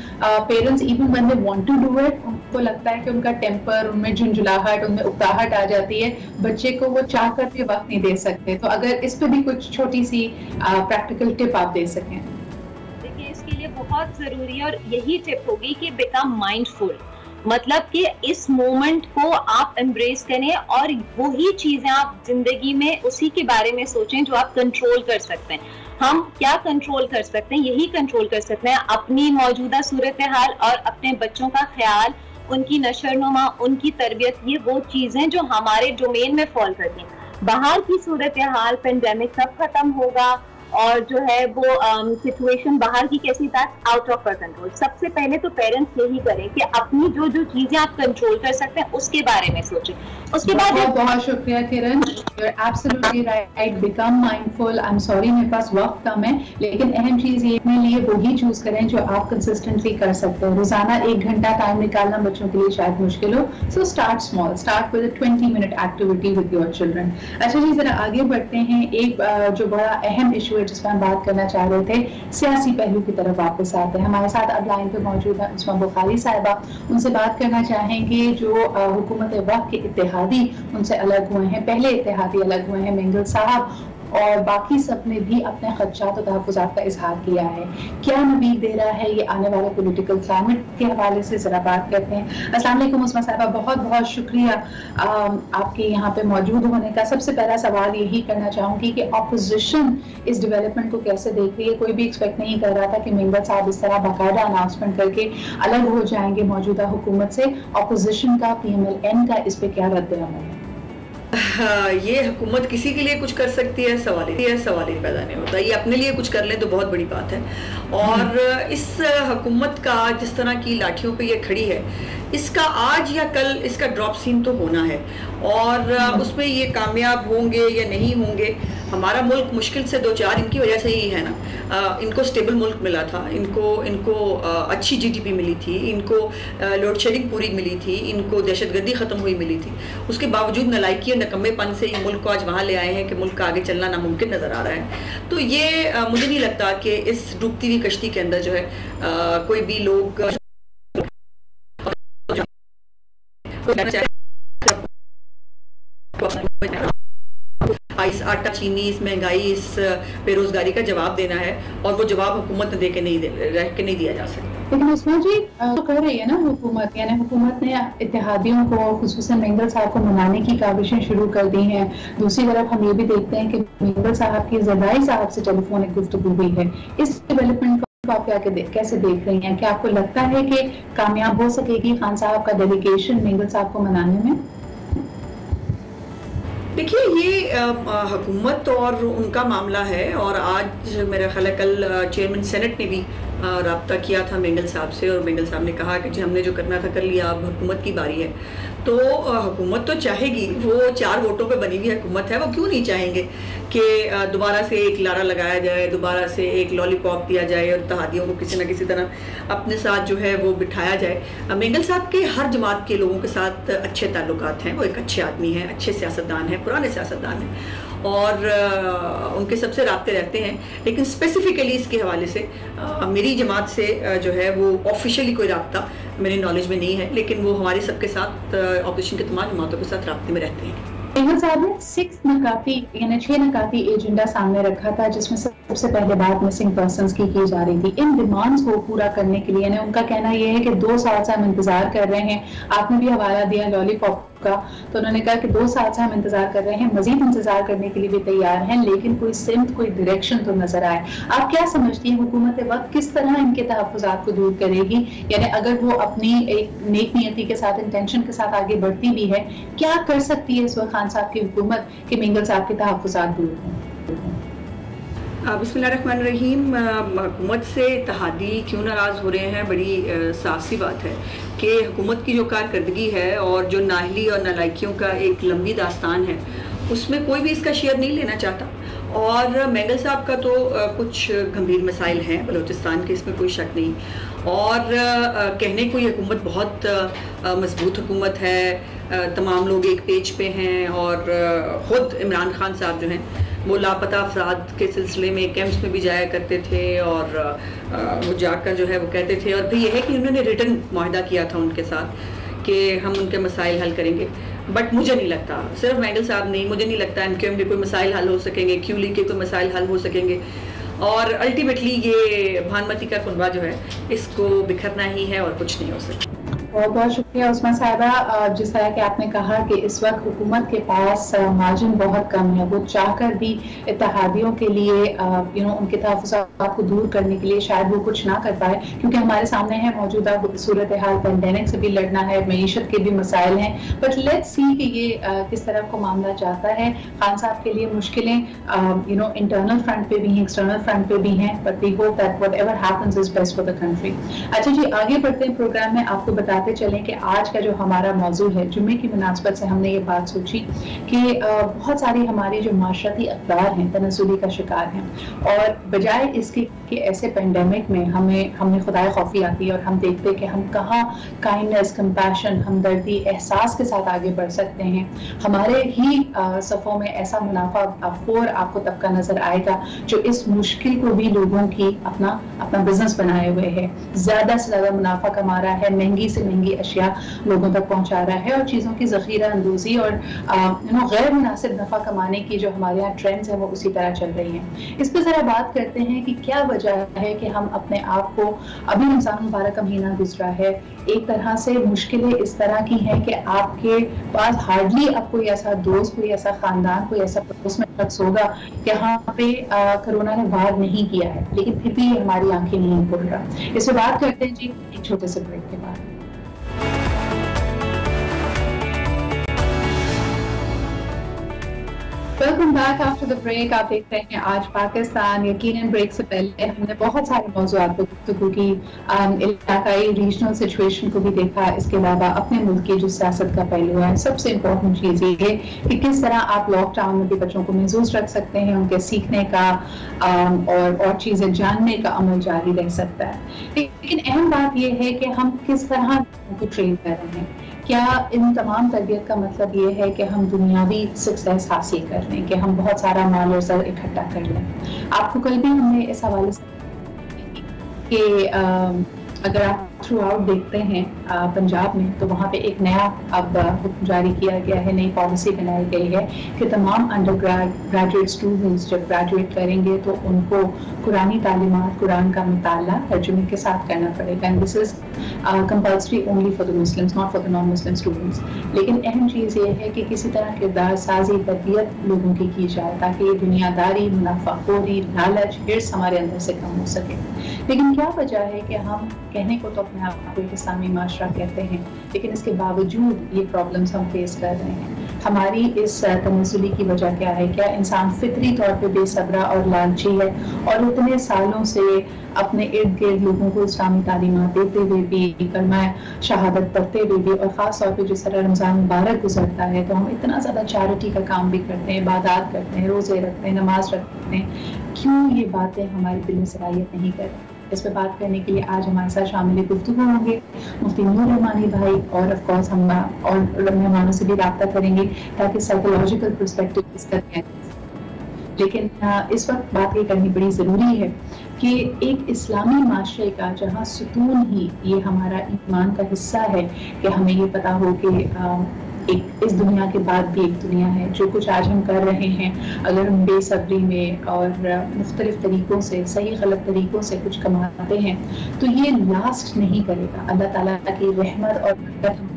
parents even when they want to do it, ان کو لگتا ہے کہ ان کا ٹیمپر, ان میں جھنجھلاہٹ, ان میں اکتاہٹ آ جاتی ہے, بچے کو وہ چاہ کر بھی وقت نہیں دے سکتے. تو اگر اس پہ بھی کچھ چھوٹی سی پریکٹیکل ٹپ آپ دے سکیں. دیکھیے اس کے لیے بہت ضروری ہے, اور یہی ٹپ ہوگی کہ بیکم مائنڈ فل. مطلب کہ اس مومنٹ کو آپ امبریس کریں اور وہی چیزیں آپ زندگی میں اسی کے بارے میں سوچیں جو آپ کنٹرول کر سکتے ہیں. ہم کیا کنٹرول کر سکتے ہیں؟ یہی کنٹرول کر سکتے ہیں اپنی موجودہ صورتحال اور اپنے بچوں کا خیال, ان کی نشر نما, ان کی تربیت. یہ وہ چیزیں جو ہمارے ڈومین میں فال کرتی ہیں. باہر کی صورتحال, پینڈیمک کب ختم ہوگا اور جو ہے وہ سچویشن باہر کی کیسی تھا, آؤٹ آف our کنٹرول. سب سے پہلے تو پیرنٹس یہی کریں کہ اپنی جو چیزیں آپ کنٹرول کر سکتے ہیں اس کے بارے میں سوچیں. اس کے بعد بہت بہت شکریہ Kiran, you are absolutely right. Become mindful. I am sorry میرے پاس وقت کم ہے, لیکن اہم چیز یہ اپنے لیے وہی چوز کریں جو آپ کنسسٹنٹلی کر سکتے ہیں. روزانہ 1 گھنٹہ ٹائم نکالنا بچوں کے لیے شاید مشکل ہو, so start small, start with 20 minute activity with your children. اچھا جی, ذرا آگے بڑھتے ہیں. ایک جو بڑا اہم ایشو جس پر ہم بات کرنا چاہ رہے تھے, سیاسی پہلو کی طرف واپس آتے ہیں. ہمارے ساتھ اب لائن پہ موجود ہے عثمہ بخاری صاحبہ, ان سے بات کرنا چاہیں گے جو حکومت وقت کے اتحادی ان سے الگ ہوئے ہیں. پہلے اتحادی الگ ہوئے ہیں مینگل صاحب, اور باقی سب نے بھی اپنے خدشات و تحفظات کا اظہار کیا ہے. کیا نوید دے رہا ہے یہ آنے والے پولیٹیکل کلائمیٹ کے حوالے سے ذرا بات کرتے ہیں. السلام علیکم عثمہ صاحبہ, بہت بہت شکریہ آپ کے یہاں پہ موجود ہونے کا. سب سے پہلا سوال یہی کرنا چاہوں گی کہ اپوزیشن اس ڈیولپمنٹ کو کیسے دیکھ رہی ہے؟ کوئی بھی ایکسپیکٹ نہیں کر رہا تھا کہ ممبر صاحب اس طرح باقاعدہ اناؤنسمنٹ کر کے الگ ہو جائیں گے موجودہ حکومت سے. اپوزیشن کا, PMLN کا اس پہ کیا رد عمل ہے؟ یہ حکومت کسی کے لیے کچھ کر سکتی ہے, سوال ہی پیدا نہیں ہوتا. یہ اپنے لیے کچھ کر لیں تو بہت بڑی بات ہے. اور اس حکومت کا جس طرح کی لاٹھیوں پہ یہ کھڑی ہے, اس کا آج یا کل اس کا ڈراپ سین تو ہونا ہے, اور اس میں یہ کامیاب ہوں گے یا نہیں ہوں گے. ہمارا ملک مشکل سے 2-4 ان کی وجہ سے ہی ہے نا. ان کو سٹیبل ملک ملا تھا, ان کو اچھی GDP ملی تھی, ان کو لوڈ شیڈنگ پوری ملی تھی, ان کو دہشت گردی ختم ہوئی ملی تھی. اس کے باوجود نالائکی اور نکمے پن سے یہ ملک کو آج وہاں لے آئے ہیں کہ ملک کا آگے چلنا ناممکن نظر آ رہا ہے. تو یہ مجھے نہیں لگتا کہ اس ڈوبتی ہوئی کشتی کے اندر جو ہے کوئی بھی لوگ इस आटा चीनी, इस महंगाई, इस बेरोजगारी का जवाब देना है, और वो जवाब हुकूमत ने रह के नहीं दिया जा सकता। लेकिन उस्मा जी तो कर रही है ना हुकूमत, यानी हुकूमत ने इत्तेहादियों को, खुसूसन मेंगल साहब को मनाने की काविशें शुरू कर दी हैं। दूसरी तरफ हम ये भी देखते हैं कि मेंगल साहब की ज़रदारी साहब से टेलीफोनिक गुफ्तगू हुई है। इस डेवलपमेंट को आप कैसे देख रही हैं? क्या आपको लगता है कि कामयाब हो सकेगी खान साहब का डेलीगेशन मेंगल साहब को मनाने में? देखिए, ये हुकूमत और उनका मामला है, और आज मेरा ख्याल है कल चेयरमैन सेनेट ने भी राब्ता किया था मेंगल साहब से, और मेंगल साहब ने कहा कि जी हमने जो करना था कर लिया, अब हुकूमत की बारी है। तो हुकूमत तो चाहेगी, वो 4 वोटों पे बनी हुई हुकूमत है, वो क्यों नहीं चाहेंगे कि दोबारा से एक लारा लगाया जाए, दोबारा से एक लॉलीपॉप दिया जाए और इत्तेहादियों को किसी न किसी तरह अपने साथ जो है वो बिठाया जाए। मेंगल साहब के हर जमात के लोगों के साथ अच्छे ताल्लुकात हैं, वो एक अच्छे आदमी हैं, अच्छे सियासतदान हैं, पुराने सियासतदान हैं, और उनके सबसे राब्ते रहते हैं। लेकिन स्पेसिफिकली इसके हवाले से मेरी जमात से जो है वो ऑफिशियली कोई राब्ता मेरे नॉलेज में नहीं है, लेकिन वो हमारे सबके साथ ऑपोजिशन के तमाम जमातों के साथ राब्ते में रहते हैं। मेंगल साहब ने 6 नकाती एजेंडा सामने रखा था, जिसमें सबसे पहले बात मिसिंग पर्संस की जा रही थी। इन डिमांड्स को पूरा करने के लिए, यानी उनका कहना यह है कि 2 साल से हम इंतजार कर रहे हैं। आपने भी हवाला दिया लॉलीपॉप का, तो उन्होंने कहा कि 2 साल से हम इंतजार कर रहे हैं, मजीद इंतजार करने के लिए भी तैयार हैं, लेकिन कोई सिमत, कोई डायरेक्शन तो नजर आए। आप क्या समझती हैं हुकूमत वक्त किस तरह इनके तहफ़्फ़ुज़ात को दूर करेगी? यानी अगर वो अपनी एक नेक नियति के साथ, इंटेंशन के साथ आगे बढ़ती भी है, क्या कर सकती है इस वक्त खान साहब की हुकूमत कि मेंगल साहब के तहफ़्फ़ुज़ात दूर हों? बिस्मिल्लाहिर्रहमानिर्रहीम। हुकूमत से इत्तेहादी क्यों नाराज़ हो रहे हैं, बड़ी साफ सी बात है कि हुकूमत की जो कारकर्दगी है और जो नाहली और नालायकियों का एक लंबी दास्तान है, उसमें कोई भी इसका शेयर नहीं लेना चाहता। और मेंगल साहब का तो कुछ गंभीर मसाइल हैं बलूचिस्तान के, इसमें कोई शक नहीं। और कहने को ये हुकूमत बहुत मजबूत हुकूमत है, तमाम लोग एक पेज पे हैं, और ख़ुद इमरान खान साहब जो हैं वो लापता अफराद के सिलसिले में कैंप्स में भी जाया करते थे, और वो जाकर जो है वो कहते थे, और फिर यह है कि उन्होंने रिटर्न मुआहदा किया था उनके साथ कि हम उनके मसाइल हल करेंगे। बट मुझे नहीं लगता, सिर्फ मेंगल साहब नहीं, मुझे नहीं लगता एमक्यूएम के कोई मसाइल हल हो सकेंगे, क्यू लीग के कोई मसाइल हल हो सकेंगे। और अल्टीमेटली ये भानुमती का कुनबा जो है इसको बिखरना ही है और कुछ नहीं हो सकता। बहुत बहुत शुक्रिया उस्मा साहिबा। जिस तरह कि आपने कहा कि इस वक्त हुकूमत के पास मार्जिन बहुत कम है, वो चाहकर भी इत्तेहादियों के लिए उनके तहफ़्फ़ुज़ात को दूर करने के लिए शायद वो कुछ ना कर पाए, क्योंकि हमारे सामने है मौजूदा सूरत हाल, पेंडेमिक से भी लड़ना है, मईशत के भी मसाइल हैं। बट लेट्स सी कि ये किस तरह को मामला जाता है। खान साहब के लिए मुश्किलें इंटरनल फ्रंट पे भी हैं, एक्सटर्नल फ्रंट पे भी हैं, but we hope that whatever happens is best for the country. अच्छा जी, आगे बढ़ते हैं प्रोग्राम में। आपको बताते चलें कि आज का जो हमारा मौजू है, जुम्मे की मुनासबत से हमने ये बात सोची कि बहुत सारी हमारी जो माशरती अक़दार हैं तनज़्ज़ुली का शिकार हैं, और बजाय इसके कि ऐसे पेंडेमिक में हमें खुदाए खौफी आती है और हम देखते हैं कि हम कहाँ काइंडनेस, कंपैशन, हमदर्दी, एहसास के साथ आगे बढ़ सकते हैं। हमारे ही सफ़ों में ऐसा मुनाफा अखोर आपको तबका नजर आएगा जो इस मुश्किल को भी लोगों की अपना बिजनेस बनाए हुए है, ज्यादा से ज्यादा मुनाफा कमा रहा है, महंगी से महंगी अशिया लोगों तक पहुंचा रहा है, और चीज़ों की ज़ख़ीरा अंदोज़ी और गैर मुनासिब नफ़ा कमाने की जो हमारे यहाँ ट्रेंड्स हैं वो उसी तरह चल रही हैं। इस पर ज़रा बात करते हैं कि क्या वजह है कि हम अपने आप को, अभी रमज़ान मुबारक का महीना गुजरा है, एक तरह से मुश्किलें इस तरह की हैं कि आपके पास हार्डली अब कोई ऐसा दोस्त, कोई ऐसा ख़ानदान, कोई ऐसा पड़ोस में शख्स होगा यहाँ पे कोरोना ने वार नहीं किया है, लेकिन फिर भी हमारी आंखें नहीं खुल रहा। इस पर बात करते हैं जी एक छोटे से ब्रेक के बाद। Welcome back after the break. आप देख रहे हैं आज पाकिस्तान। यकीनन ब्रेक से पहले हमने बहुत सारे मौज़ूआत पर गुफ्तगू की, इलाकाई रीजनल सिचुएशन को भी देखा, इसके अलावा अपने मुल्क की जो सियासत का पहलू है। सबसे इम्पोर्टेंट चीज़ ये है कि किस तरह आप लॉकडाउन में भी बच्चों को महफूज रख सकते हैं, उनके सीखने का और चीज़ें जानने का अमल जारी रह सकता है। लेकिन अहम बात यह है कि हम किस तरह उनको ट्रेन कर रहे हैं। क्या इन तमाम तरबियत का मतलब ये है कि हम दुनियावी सक्सेस हासिल कर लें, कि हम बहुत सारा माल और ज़र इकट्ठा कर लें? आपको कल भी हमने इस हवाले से कि अगर आप थ्रू आउट देखते हैं पंजाब में, तो वहाँ पे एक नया अब हुक्म जारी किया गया है, नई पॉलिसी बनाई गई है कि तमाम अंडर ग्रेजुएट स्टूडेंट्स जब ग्रेजुएट करेंगे तो उनको कुरानी तालीमात, कुरान का मुताला तर्जुमे के साथ करना पड़ेगा। And this is compulsory only for the Muslims, not for the non Muslim students. लेकिन अहम चीज़ ये है कि किसी तरह किरदार साजी, तरबियत लोगों की जाए ताकि ये दुनियादारी, मुनाफाखोरी, लालच, हिर्स हमारे अंदर से कम हो सके। लेकिन क्या वजह है कि हम कहने को तो अपने आप को एक इस्लामी माशरा कहते हैं, लेकिन इसके बावजूद ये प्रॉब्लम्स हम फेस कर रहे हैं। हमारी इस तनज़ुली की वजह क्या है? क्या इंसान फितरी तौर पे बेसब्रा और लालची है और इतने सालों से अपने इर्द गिर्द लोगों को इस्लामी तालीमात देते हुए भी, कलमा शहादत पढ़ते हुए भी, और ख़ास तौर पे जिस तरह रमज़ान मुबारक गुजरता है तो हम इतना ज़्यादा चैरिटी का काम भी करते हैं, इबादत करते हैं, रोज़े रखते हैं, नमाज रखते हैं, क्यों ये बातें हमारे दिल में सराहियत नहीं कर रही? इस पर बात करने के लिए आज हमारे साथ शामिल गुफ्तगू होंगे मुफ्ती नूर रहमानी भाई, और ऑफ कोर्स हम और मेहमानों से भी रब्ता करेंगे ताकि साइकोलॉजिकल पर्सपेक्टिव इसका क्या है। लेकिन इस वक्त बात ये करनी बड़ी ज़रूरी है कि एक इस्लामी माशरे का जहाँ सुकून ही ये हमारा ईमान का हिस्सा है कि हमें ये पता हो कि एक इस दुनिया के बाद भी एक दुनिया है। जो कुछ आज हम कर रहे हैं, अगर हम बेसब्री में और मुख्तलिफ तरीक़ों से, सही गलत तरीक़ों से कुछ कमाते हैं तो ये लास्ट नहीं करेगा। अल्लाह ताला की रहमत और बरकत हम,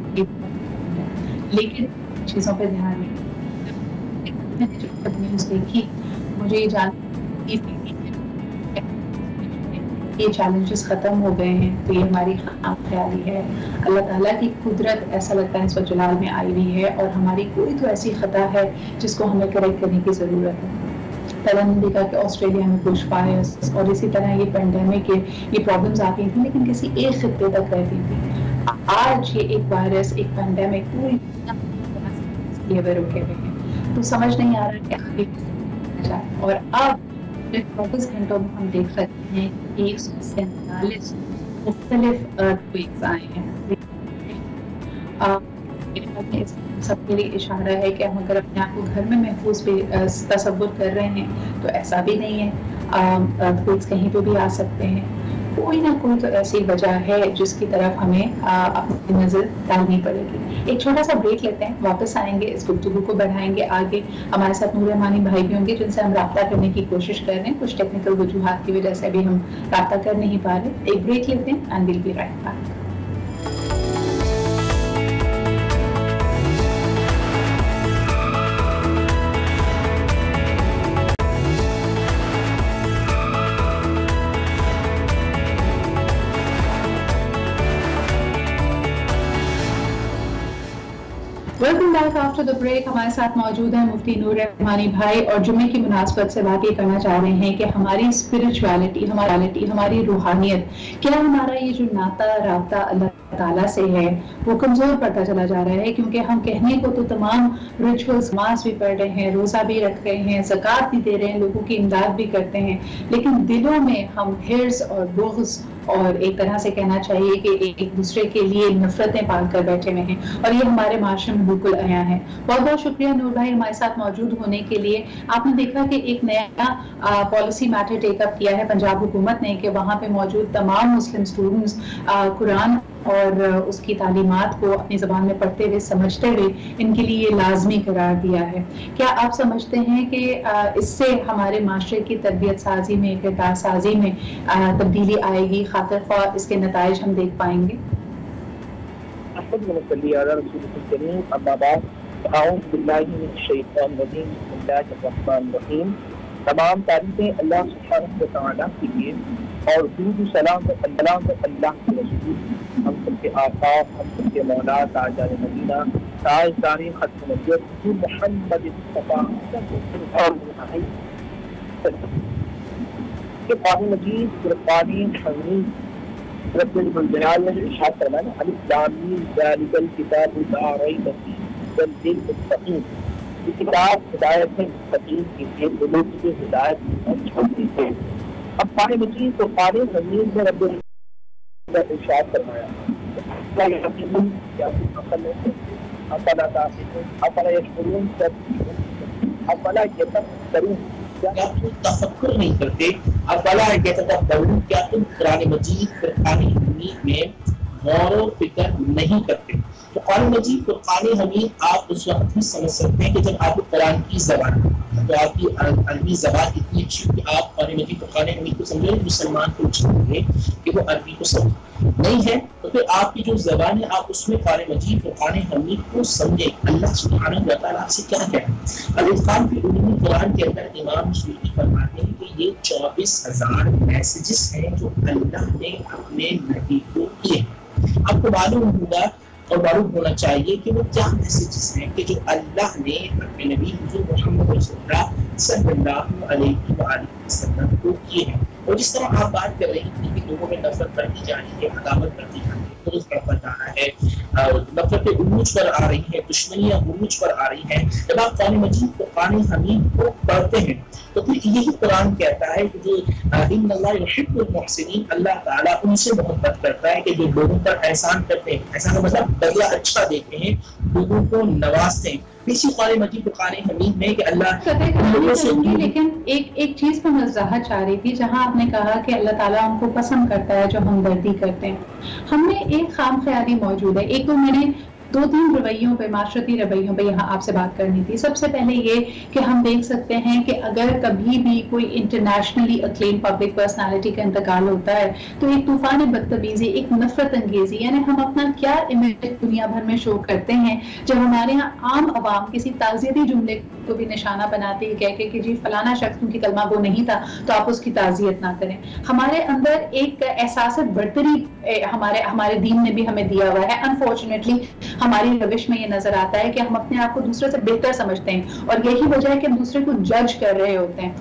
लेकिन चीज़ों पर ध्यान नहीं। न्यूज़ देखी, मुझे ये जान ये चैलेंजेस ख़त्म हो गए हैं तो ये हमारी ख्याली है। अल्लाह ताला की कुदरत ऐसा लगता है इस वक्त जलाल में आई हुई है और हमारी कोई तो ऐसी ख़ता है जिसको हमें करेक्ट करने की ज़रूरत है। पहले हमने देखा कि ऑस्ट्रेलिया में बुश फायर्स और इसी तरह ये पेंडेमिक के ये प्रॉब्लम्स आ गई थी, लेकिन किसी एक खित्ते तक रहती थी। आज ये एक वायरस, एक पेंडेमिक पूरी दुनिया रुके हुए हैं, तो समझ नहीं आ रहा कि आगे। और अब 24 घंटों में हम देख सकते हैं 147 मुख्तलिफ अर्थक्वेक्स आए हैं। सबके लिए इशारा है कि हम अगर अपने आप को घर में महफूज तसव्वुर कर रहे हैं तो ऐसा भी नहीं है, अर्थक्वेक्स कहीं पे भी आ सकते हैं। कोई ना कोई तो ऐसी वजह है जिसकी तरफ हमें अपनी नज़र डालनी पड़ेगी। एक छोटा सा ब्रेक लेते हैं, वापस आएंगे, इस गुफ्तगू को बढ़ाएंगे आगे। हमारे साथ नूर रहमानी भाई भी होंगे जिनसे हम रब्ता करने की कोशिश कर रहे हैं, कुछ टेक्निकल वजूहात की वजह से अभी हम रब्ता कर नहीं पा रहे। एक ब्रेक लेते हैं and will be right back. Welcome back after the break. हमारे साथ मौजूद है मुफ्ती नूर रहमानी भाई और जुम्मे की मुनासबत से बात ये करना चाह रहे हैं कि हमारी स्पिरिचुअलिटी, हमारी रूहानियत, क्या हमारा ये जो नाता राब्ता अल्लाह ताला से है वो कमज़ोर पड़ता चला जा रहा है? क्योंकि हम कहने को तो तमाम रिचुअल्स, नमाज भी पढ़ रहे हैं, रोज़ा भी रख रहे हैं, ज़कात भी दे रहे हैं, लोगों की इमदाद भी करते हैं, लेकिन दिलों में हम हिर्स और बुग़्ज़ और एक तरह से कहना चाहिए कि एक दूसरे के लिए नफरतें पाल कर बैठे हुए हैं, और ये हमारे माशरे में बिल्कुल आया है। बहुत बहुत शुक्रिया नूर भाई हमारे साथ मौजूद होने के लिए। आपने देखा कि एक नया पॉलिसी मैटर टेकअप किया है पंजाब हुकूमत ने कि वहाँ पे मौजूद तमाम मुस्लिम स्टूडेंट्स कुरान और उसकी तालीमात को अपनी ज़बान में पढ़ते हुए, समझते हुए इनके लिए लाजमी करार दिया है। क्या आप समझते हैं कि इससे हमारे माशरे की तरबियत साजी में, किरदार साजी में तब्दीली आएगी, खातिर ख्वाह इसके नताइज हम देख पाएंगे? तमाम तारीफ़ें अल्लाह सुब्हानहु व तआला के लिए और दुरूद सलाम अल्लाह के रसूल, हम सबके आका, हम सबके मौला, ताजदार मदीना, ताजदार खत्म नबूवत हुजूर मोहम्मद मुस्तफा के कुरान मजीद, कुरान हमीद रब्बुल जलाल ने इरशाद फरमाया, अलिफ लाम मीम ज़ालिकल किताबु ला रैब फीह हुदल मुत्तक़ीन। ये किताब हिदायत है मुत्तक़ीन के लिए, लोगों की हिदायत छोड़ती है। अब कुरान मजीद तो कुरान हमीद में रब्बुल इरशाद फरमाया, अफला ताक़िलून अफला यशकुरून अफला यतफ़क्करून, क्या तुम तफक्कुर नहीं करते? अफला यतफ़क्करून, क्या तुम कुरान मजीद, कुरान हमीद में غور و فکر نہیں کرتے. تو قرآن مجید فرقان حمید آپ اس وقت ہی سمجھ سکتے ہیں کہ جب آپ کو قرآن کی زبان تو آپ کی عربی زبان اتنی اچھی کہ آپ قرآن مجید فرقان حمید کو سمجھیں. مسلمان کو چاہیے کہ وہ عربی کو سمجھے نہیں ہے تو پھر آپ کی جو زبان ہے آپ اس میں قرآن مجید فرقان حمید کو سمجھیں. اللہ سبحانہ و تعالیٰ آپ سے کیا کہہ رہا ہے؟ الاتقان فی علوم القرآن کے اندر امام سیوطی فرماتے ہیں کہ یہ 24,000 میسیجز ہیں جو اللہ نے اپنے نبی کو کیے. آپ کو معلوم ہوگا اور معلوم ہونا چاہیے کہ وہ کیا میسیجز ہیں کہ جو اللہ نے اپنے نبی حضور محمد رسول اللہ صلی اللہ علیہ وآلہ وسلم کو کیے ہیں. اور جس طرح آپ بات کر رہی تھی کہ لوگوں میں نفرت بڑھتی جا رہی ہے, عداوت بڑھتی جا رہی ہے, بغض بڑھتا جا رہا ہے, نفرتیں عروج پر آ رہی ہیں, دشمنیاں عروج پر آ رہی ہیں. جب آپ قرآن مجید قرآن حمید کو پڑھتے ہیں تو پھر یہی قرآن کہتا ہے کہ جو ان اللہ یحب المحسنین, اللہ تعالیٰ ان سے محبت کرتا ہے کہ جو لوگوں پر احسان کرتے ہیں, احسان کا مطلب بدلہ اچھا دیتے ہیں, لوگوں کو نوازتے ہیں. اسی قرآن مجید قرآن حمید میں کہ اللہ لوگوں سے. لیکن ایک چیز پر وضاحت چاہ رہی تھی جہاں آپ نے کہا کہ اللہ تعالیٰ ان کو پسند کرتا ہے جو ہمدردی کرتے ہیں. ہم میں ایک خام خیالی موجود ہے. ایک تو میرے 2-3 رویوں پہ, معاشرتی رویوں پہ یہاں آپ سے بات کرنی تھی. سب سے پہلے یہ کہ ہم دیکھ سکتے ہیں کہ اگر کبھی بھی کوئی انٹرنیشنلی اکلیم پبلک پرسنالٹی کا انتقال ہوتا ہے تو ایک طوفان بدتمیزی, ایک نفرت انگیزی, یعنی ہم اپنا کیا امیج دنیا بھر میں شو کرتے ہیں جب ہمارے یہاں عام عوام کسی تعزیتی جملے کو بھی نشانہ بناتے ہیں کہہ کے کہ جی فلانا شخص کیونکہ کلمہ گو نہیں تھا تو آپ اس کی تعزیت نہ کریں. ہمارے اندر ایک احساس برتری ہمارے دین نے بھی ہمیں دیا ہوا ہے. انفارچونیٹلی ہماری روش میں یہ نظر آتا ہے کہ ہم اپنے آپ کو دوسرے سے بہتر سمجھتے ہیں اور یہی وجہ ہے کہ ہم دوسرے کو جج کر رہے ہوتے ہیں.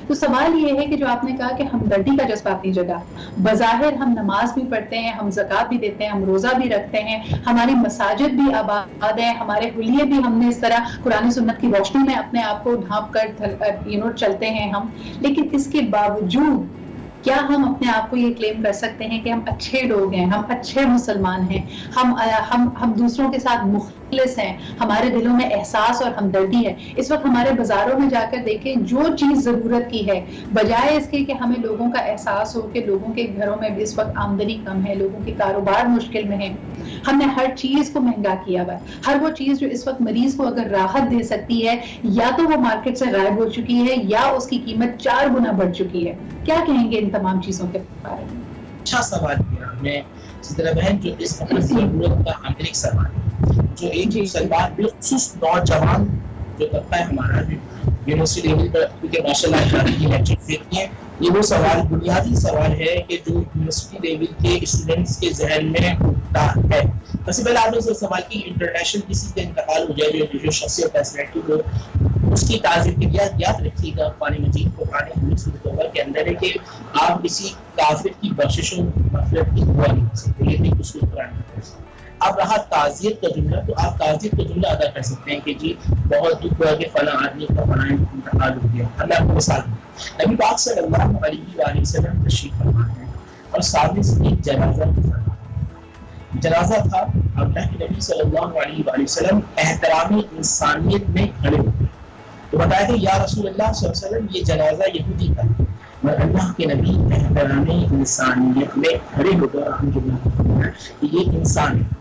تو سوال یہ ہے کہ جو آپ نے کہا کہ ہمدردی کا جذبہ اپنی جگہ, بظاہر ہم نماز بھی پڑھتے ہیں, ہم زکوٰۃ بھی دیتے ہیں, ہم روزہ بھی رکھتے ہیں, ہماری مساجد بھی آباد ہیں, ہمارے حلیے بھی ہم نے اس طرح قرآن سنت کی روشنی میں اپنے آپ کو ڈھانپ کر چلتے ہیں ہم. لیکن اس کے باوجود کیا ہم اپنے آپ کو یہ کلیم کر سکتے ہیں کہ ہم اچھے لوگ ہیں, ہم اچھے مسلمان ہیں, ہم دوسروں کے ساتھ مخلص ہیں, ہمارے دلوں میں احساس اور ہمدردی ہے؟ اس وقت ہمارے بازاروں میں جا کر دیکھیں, جو چیز ضرورت کی ہے, بجائے اس کے کہ ہمیں لوگوں کا احساس ہو کہ لوگوں کے گھروں میں بھی اس وقت آمدنی کم ہے, لوگوں کے کاروبار مشکل میں ہیں, ہم نے ہر چیز کو مہنگا کیا ہوا ہے. ہر وہ چیز جو اس وقت مریض کو اگر راحت دے سکتی ہے یا تو وہ مارکیٹ سے غائب ہو چکی ہے یا اس کی قیمت 4 گنا بڑھ چکی ہے. کیا کہیں گے ان تمام چیزوں کے بارے میں؟ اچھا سوال کیا آپ نے سترہ بہن. جو اس وقت ضرورت کا ہم ایک سوال ہے جو ایک مسلمان بالخصوص نوجوان جو طبقہ ہے ہمارا یونیورسٹی لیول پر, کیونکہ ماشاء اللہ لیکچر دیتی ہیں, یہ وہ سوال بنیادی سوال ہے کہ جو یونیورسٹی لیول کے اسٹوڈنٹس کے ذہن میں اٹھتا ہے. سب سے پہلے آپ نے سوال کی انٹرنیشنل کسی کا انتقال ہو جائے جو شخصیت پیسنیٹی کو, اس کی تعزیت کی یاد رکھیے گا. قرآن مجید قرآن حمید سورۃ توبہ کے اندر ہے کہ آپ کسی کافر کی بخشش و مغفرت کی دعا نہیں کر سکتے. یہ نہیں کچھ قرآن میں. اب رہا تعزیت کا جملہ, تو آپ تعزیت کا جملہ ادا کر سکتے ہیں کہ جی بہت دکھ ہوا کہ فلاں آدمی کا فلاں انتقال ہو گیا. اللہ کو مثال دیں, نبی پاک صلی اللہ علیہ وآلہ وسلم تشریف فرما ہے اور سامنے سے ایک جنازہ تھا. اللہ کے نبی صلی اللہ علیہ وآلہ وسلم احترام انسانیت میں کھڑے ہوئے تو بتایا کہ یا رسول اللہ صلی اللہ علیہ وسلم یہ جنازہ یہودی کا ہے. اور اللہ کے نبی احترام انسانیت میں کھڑے ہو کر ہم جملہ کہ یہ انسان ہے.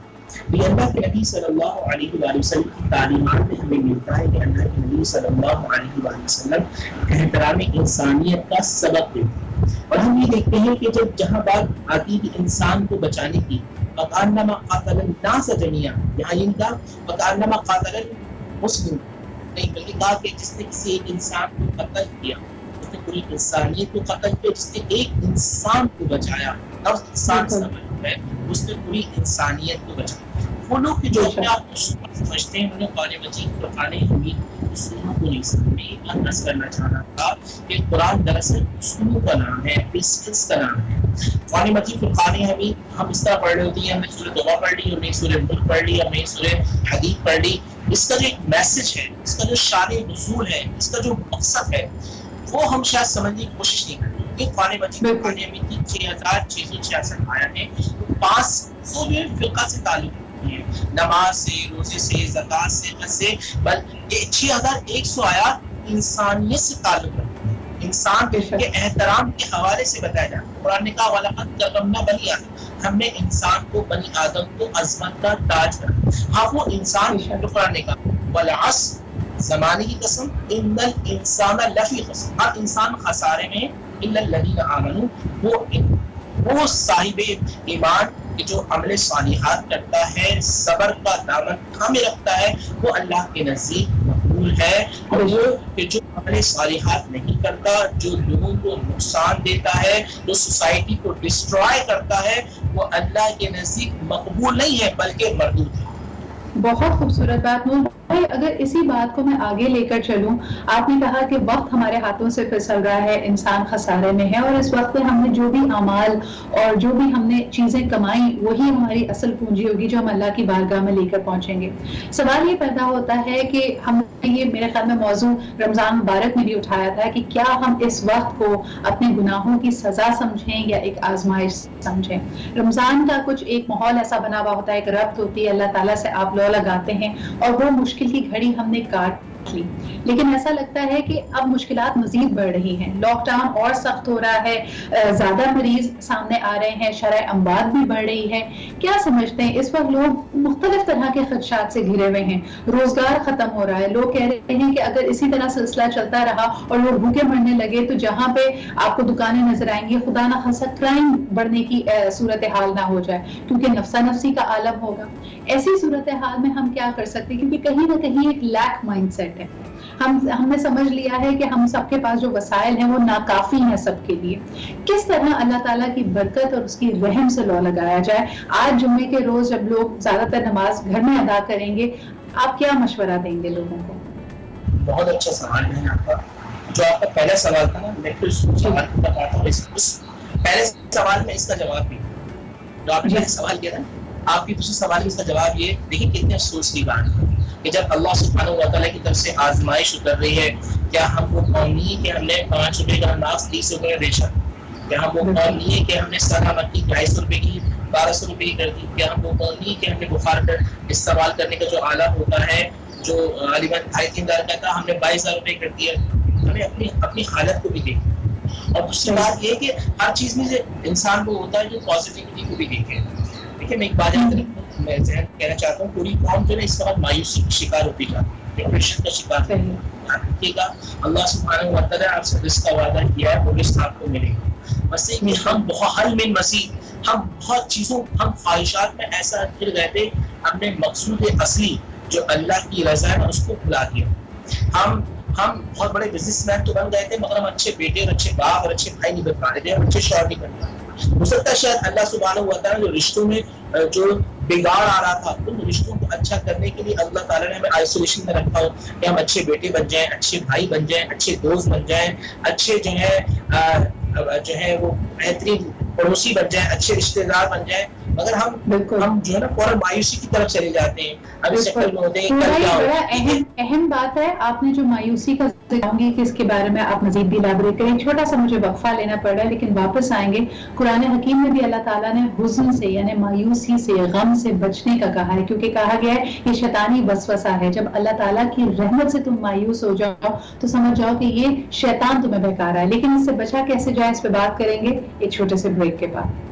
یہ اللہ کے نبی صلی اللہ علیہ وآلہ وسلم کی تعلیمات میں ہمیں ملتا ہے کہ اللہ کے نبی صلی اللہ علیہ وآلہ وسلم احترام انسانیت کا سبق دیتے ہیں. اور ہم یہ دیکھتے ہیں کہ جب جہاں بات آتی ہے انسان کو بچانے کی, وَقَانَّمَا قَاتَلَ النَّاسَ جَمِيعًا, یہاں یہ کہا وَقَانَّمَا قَاتَلَ الْمُسْلِمُ نہیں, بلکہ کہا کہ جس نے کسی ایک انسان کو قتل کیا, اس نے پوری انسانیت کو قتل کیا, جس نے ایک انسان کو بچایا. لفظ انسان سمجھ ہے, اس نے پوری انسانیت کو بچایا. وہ لوگ جو اپنے آپ کو سمجھتے ہیں, انہیں قرآن مجید قرآن حمید اصولوں کو نہیں سمجھتے. میں یہ بات کرنا چاہ رہا تھا کہ قرآن دراصل اصولوں کا نام ہے, پرنسپلز کا نام ہے. قرآن مجید قرآن حمید ہم اس طرح پڑھ رہے ہوتی ہیں, ہم نے سورۃ توبہ پڑھ لی, ہم نے سورۃ ملک پڑھ لی, ہم نے سورۃ حدید پڑھ لی. اس کا جو ایک میسج ہے, اس کا جو شان نزول ہے, اس کا جو مقصد ہے, وہ ہم شاید سمجھنے کی کوشش نہیں کرتے. یہ قرآن مجید قرآن حمید کی 6666 آیتیں 500 فقہ سے تعلق ہوتی ہیں, نماز سے, روزے سے, زکوٰۃ سے, حج سے, بلکہ یہ 6100 آیات انسانیت سے تعلق رکھتی ہیں. انسان کے احترام کے حوالے سے بتایا جاتا ہے. قرآن نے کہا وَلَقَدْ كَرَّمْنَا بَنِي آدَمَ، ہم نے انسان کو، بنی آدم کو عظمت کا تاج بنا. ہاں وہ انسان جو قرآن نے کہا وَالْعَصْرِ، زمانے کی قسم، ان الانسان لفی خسر، ہر انسان خسارے میں، الا الذین آمنوا، وہ صاحب ایمان کہ جو عمل صالحات کرتا ہے، صبر کا دامن تھامے رکھتا ہے، وہ اللہ کے نزدیک مقبول ہے. اور وہ کہ جو عمل صالحات نہیں کرتا، جو لوگوں کو نقصان دیتا ہے، جو سوسائٹی کو ڈسٹرائے کرتا ہے، وہ اللہ کے نزدیک مقبول نہیں ہے بلکہ مردود ہے. بہت خوبصورت بات. نور بھائی اگر اسی بات کو میں آگے لے کر چلوں، آپ نے کہا کہ وقت ہمارے ہاتھوں سے پھسل رہا ہے، انسان خسارے میں ہے، اور اس وقت میں ہم نے جو بھی اعمال اور جو بھی ہم نے چیزیں کمائیں وہی ہماری اصل پونجی ہوگی جو ہم اللہ کی بارگاہ میں لے کر پہنچیں گے. سوال یہ پیدا ہوتا ہے کہ ہم نے یہ میرے خیال میں موضوع رمضان مبارک میں بھی اٹھایا تھا کہ کیا ہم اس وقت کو اپنے گناہوں کی سزا سمجھیں یا ایک آزمائش سمجھیں. رمضان کا کچھ ایک ماحول ایسا بنا ہوا ہوتا ہے، ایک ربط ہوتی ہے، اللہ تعالیٰ سے آپ لگاتے ہیں، اور وہ مشکل کی گھڑی ہم نے کاٹ لی. لیکن ایسا لگتا ہے کہ اب مشکلات مزید بڑھ رہی ہیں، لاک ڈاؤن اور سخت ہو رہا ہے، زیادہ مریض سامنے آ رہے ہیں، شرح اموات بھی بڑھ رہی ہے. کیا سمجھتے ہیں اس وقت لوگ مختلف طرح کے خدشات سے گھرے ہوئے ہیں، روزگار ختم ہو رہا ہے، لوگ کہہ رہے ہیں کہ اگر اسی طرح سلسلہ چلتا رہا اور لوگ بھوکے مرنے لگے تو جہاں پہ آپ کو دکانیں نظر آئیں گی، خدا نہ خاصا کرائم بڑھنے کی صورتحال نہ ہو جائے کیونکہ نفسا نفسی کا عالم ہوگا. ایسی صورتحال میں ہم کیا کر سکتے ہیں؟ کیونکہ کہیں نہ کہیں ایک لیک مائنڈ سیٹ ہے. ہم نے سمجھ لیا ہے کہ ہم سب کے پاس جو وسائل ہیں وہ ناکافی ہیں سب کے لیے. کس طرح اللہ تعالیٰ کی برکت اور اس کی رحم سے لو لگایا جائے؟ آج جمعے کے روز جب لوگ زیادہ تر نماز گھر میں ادا کریں گے، آپ کیا مشورہ دیں گے لوگوں کو؟ بہت اچھا سوال ہے آپ کا. جو آپ کا پہلا سوال تھا نا، میں کچھ سوال بتاتا ہوں. پہلے سوال میں اس کا جواب بھی، جو آپ نے سوال کیا تھا، آپ کی دوسرے سوال میں اس کا جواب یہ. دیکھیں کتنے افسوس کی بات ہے کہ جب اللہ سبحانہ و تعالیٰ کی طرف سے آزمائش اتر رہی ہے، کیا ہم وہ قوم نہیں ہے کہ ہم نے 5 روپے کا اناج 30 روپے میں بیچا؟ کیا ہم وہ قوم نہیں ہے کہ ہم نے سارا مکی 250 روپے کی 1200 روپے کی کر دی؟ کیا ہم وہ قوم نہیں ہے کہ ہم نے بخار پر استعمال کرنے کا جو آلہ ہوتا ہے جو غالباً 2,500 کا تھا، ہم نے 22,000 روپے کر دیا؟ ہمیں اپنی حالت کو بھی دیکھیں. اور دوسری بات یہ کہ ہر چیز میں انسان کو ہوتا ہے جو پازیٹیوٹی کو بھی دیکھیں. دیکھیں میں ایک بات میں ذہن کہنا چاہتا ہوں، پوری قوم جو ہے اس وقت مایوسی کا شکار ہوتی جاتی ہے، ڈپریشن کا شکار رکھیے گا. اللہ سبحانہ و تعالیٰ آپ سے رزق کا وعدہ کیا ہے، وہ رزق آپ کو ملے گا. بس کہ ہم بہت حل میں مزید ہم بہت چیزوں، ہم خواہشات میں ایسا گر گئے تھے، ہم نے مقصود اصلی جو اللہ کی رضا ہے اس کو بھلا دیا. ہم بہت بڑے بزنس مین تو بن گئے تھے، مگر ہم اچھے بیٹے اور اچھے باپ اور اچھے بھائی نہیں بن پا رہے تھے، اچھے شوہر نہیں بن پا رہے. ہو سکتا ہے شاید اللہ سبحانہ و تعالیٰ جو رشتوں میں جو بگاڑ آ رہا تھا ان رشتوں کو اچھا کرنے کے لیے اللہ تعالیٰ نے ہمیں آئسولیشن میں رکھا ہو کہ ہم اچھے بیٹے بن جائیں، اچھے بھائی بن جائیں، اچھے دوست بن جائیں، اچھے جو ہے وہ بہترین پڑوسی بن جائیں، اچھے رشتے دار بن جائیں. مگر ہم جو ہے نا فوراً مایوسی کی طرف چلے جاتے ہیں. اب اس چکر میں ہوتے ہیں. اہم بات ہے آپ نے جو مایوسی کا چاہوں گی کہ اس کے بارے میں آپ مزید بھی ایلیبوریٹ کریں. چھوٹا سا مجھے وقفہ لینا پڑ رہا ہے لیکن واپس آئیں گے. قرآن حکیم میں بھی اللہ تعالیٰ نے حزن سے یعنی مایوسی سے، غم سے بچنے کا کہا ہے، کیونکہ کہا گیا ہے یہ شیطانی وسوسہ ہے. جب اللہ تعالیٰ کی رحمت سے تم مایوس ہو جاؤ تو سمجھ جاؤ کہ یہ شیطان تمہیں بہکا رہا ہے. لیکن اس سے بچا کیسے جائے اس پہ بات کریں گے ایک چھوٹے سے بریک کے بعد.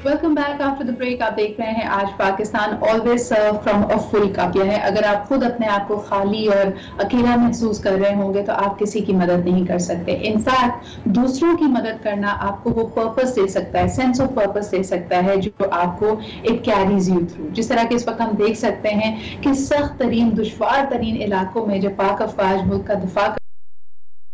Welcome back after the break. آپ دیکھ رہے ہیں آج Pakistan always serve from a full cup. یعنی اگر آپ خود اپنے آپ کو خالی اور اکیلا محسوس کر رہے ہوں گے تو آپ کسی کی مدد نہیں کر سکتے. انفیکٹ دوسروں کی مدد کرنا آپ کو وہ پرپس دے سکتا ہے، سینس آف پرپس دے سکتا ہے جو آپ کو اٹ کیریز یو تھرو. جس طرح کہ اس وقت ہم دیکھ سکتے ہیں کہ سخت ترین دشوار ترین علاقوں میں جب پاک افواج ملک کا دفاع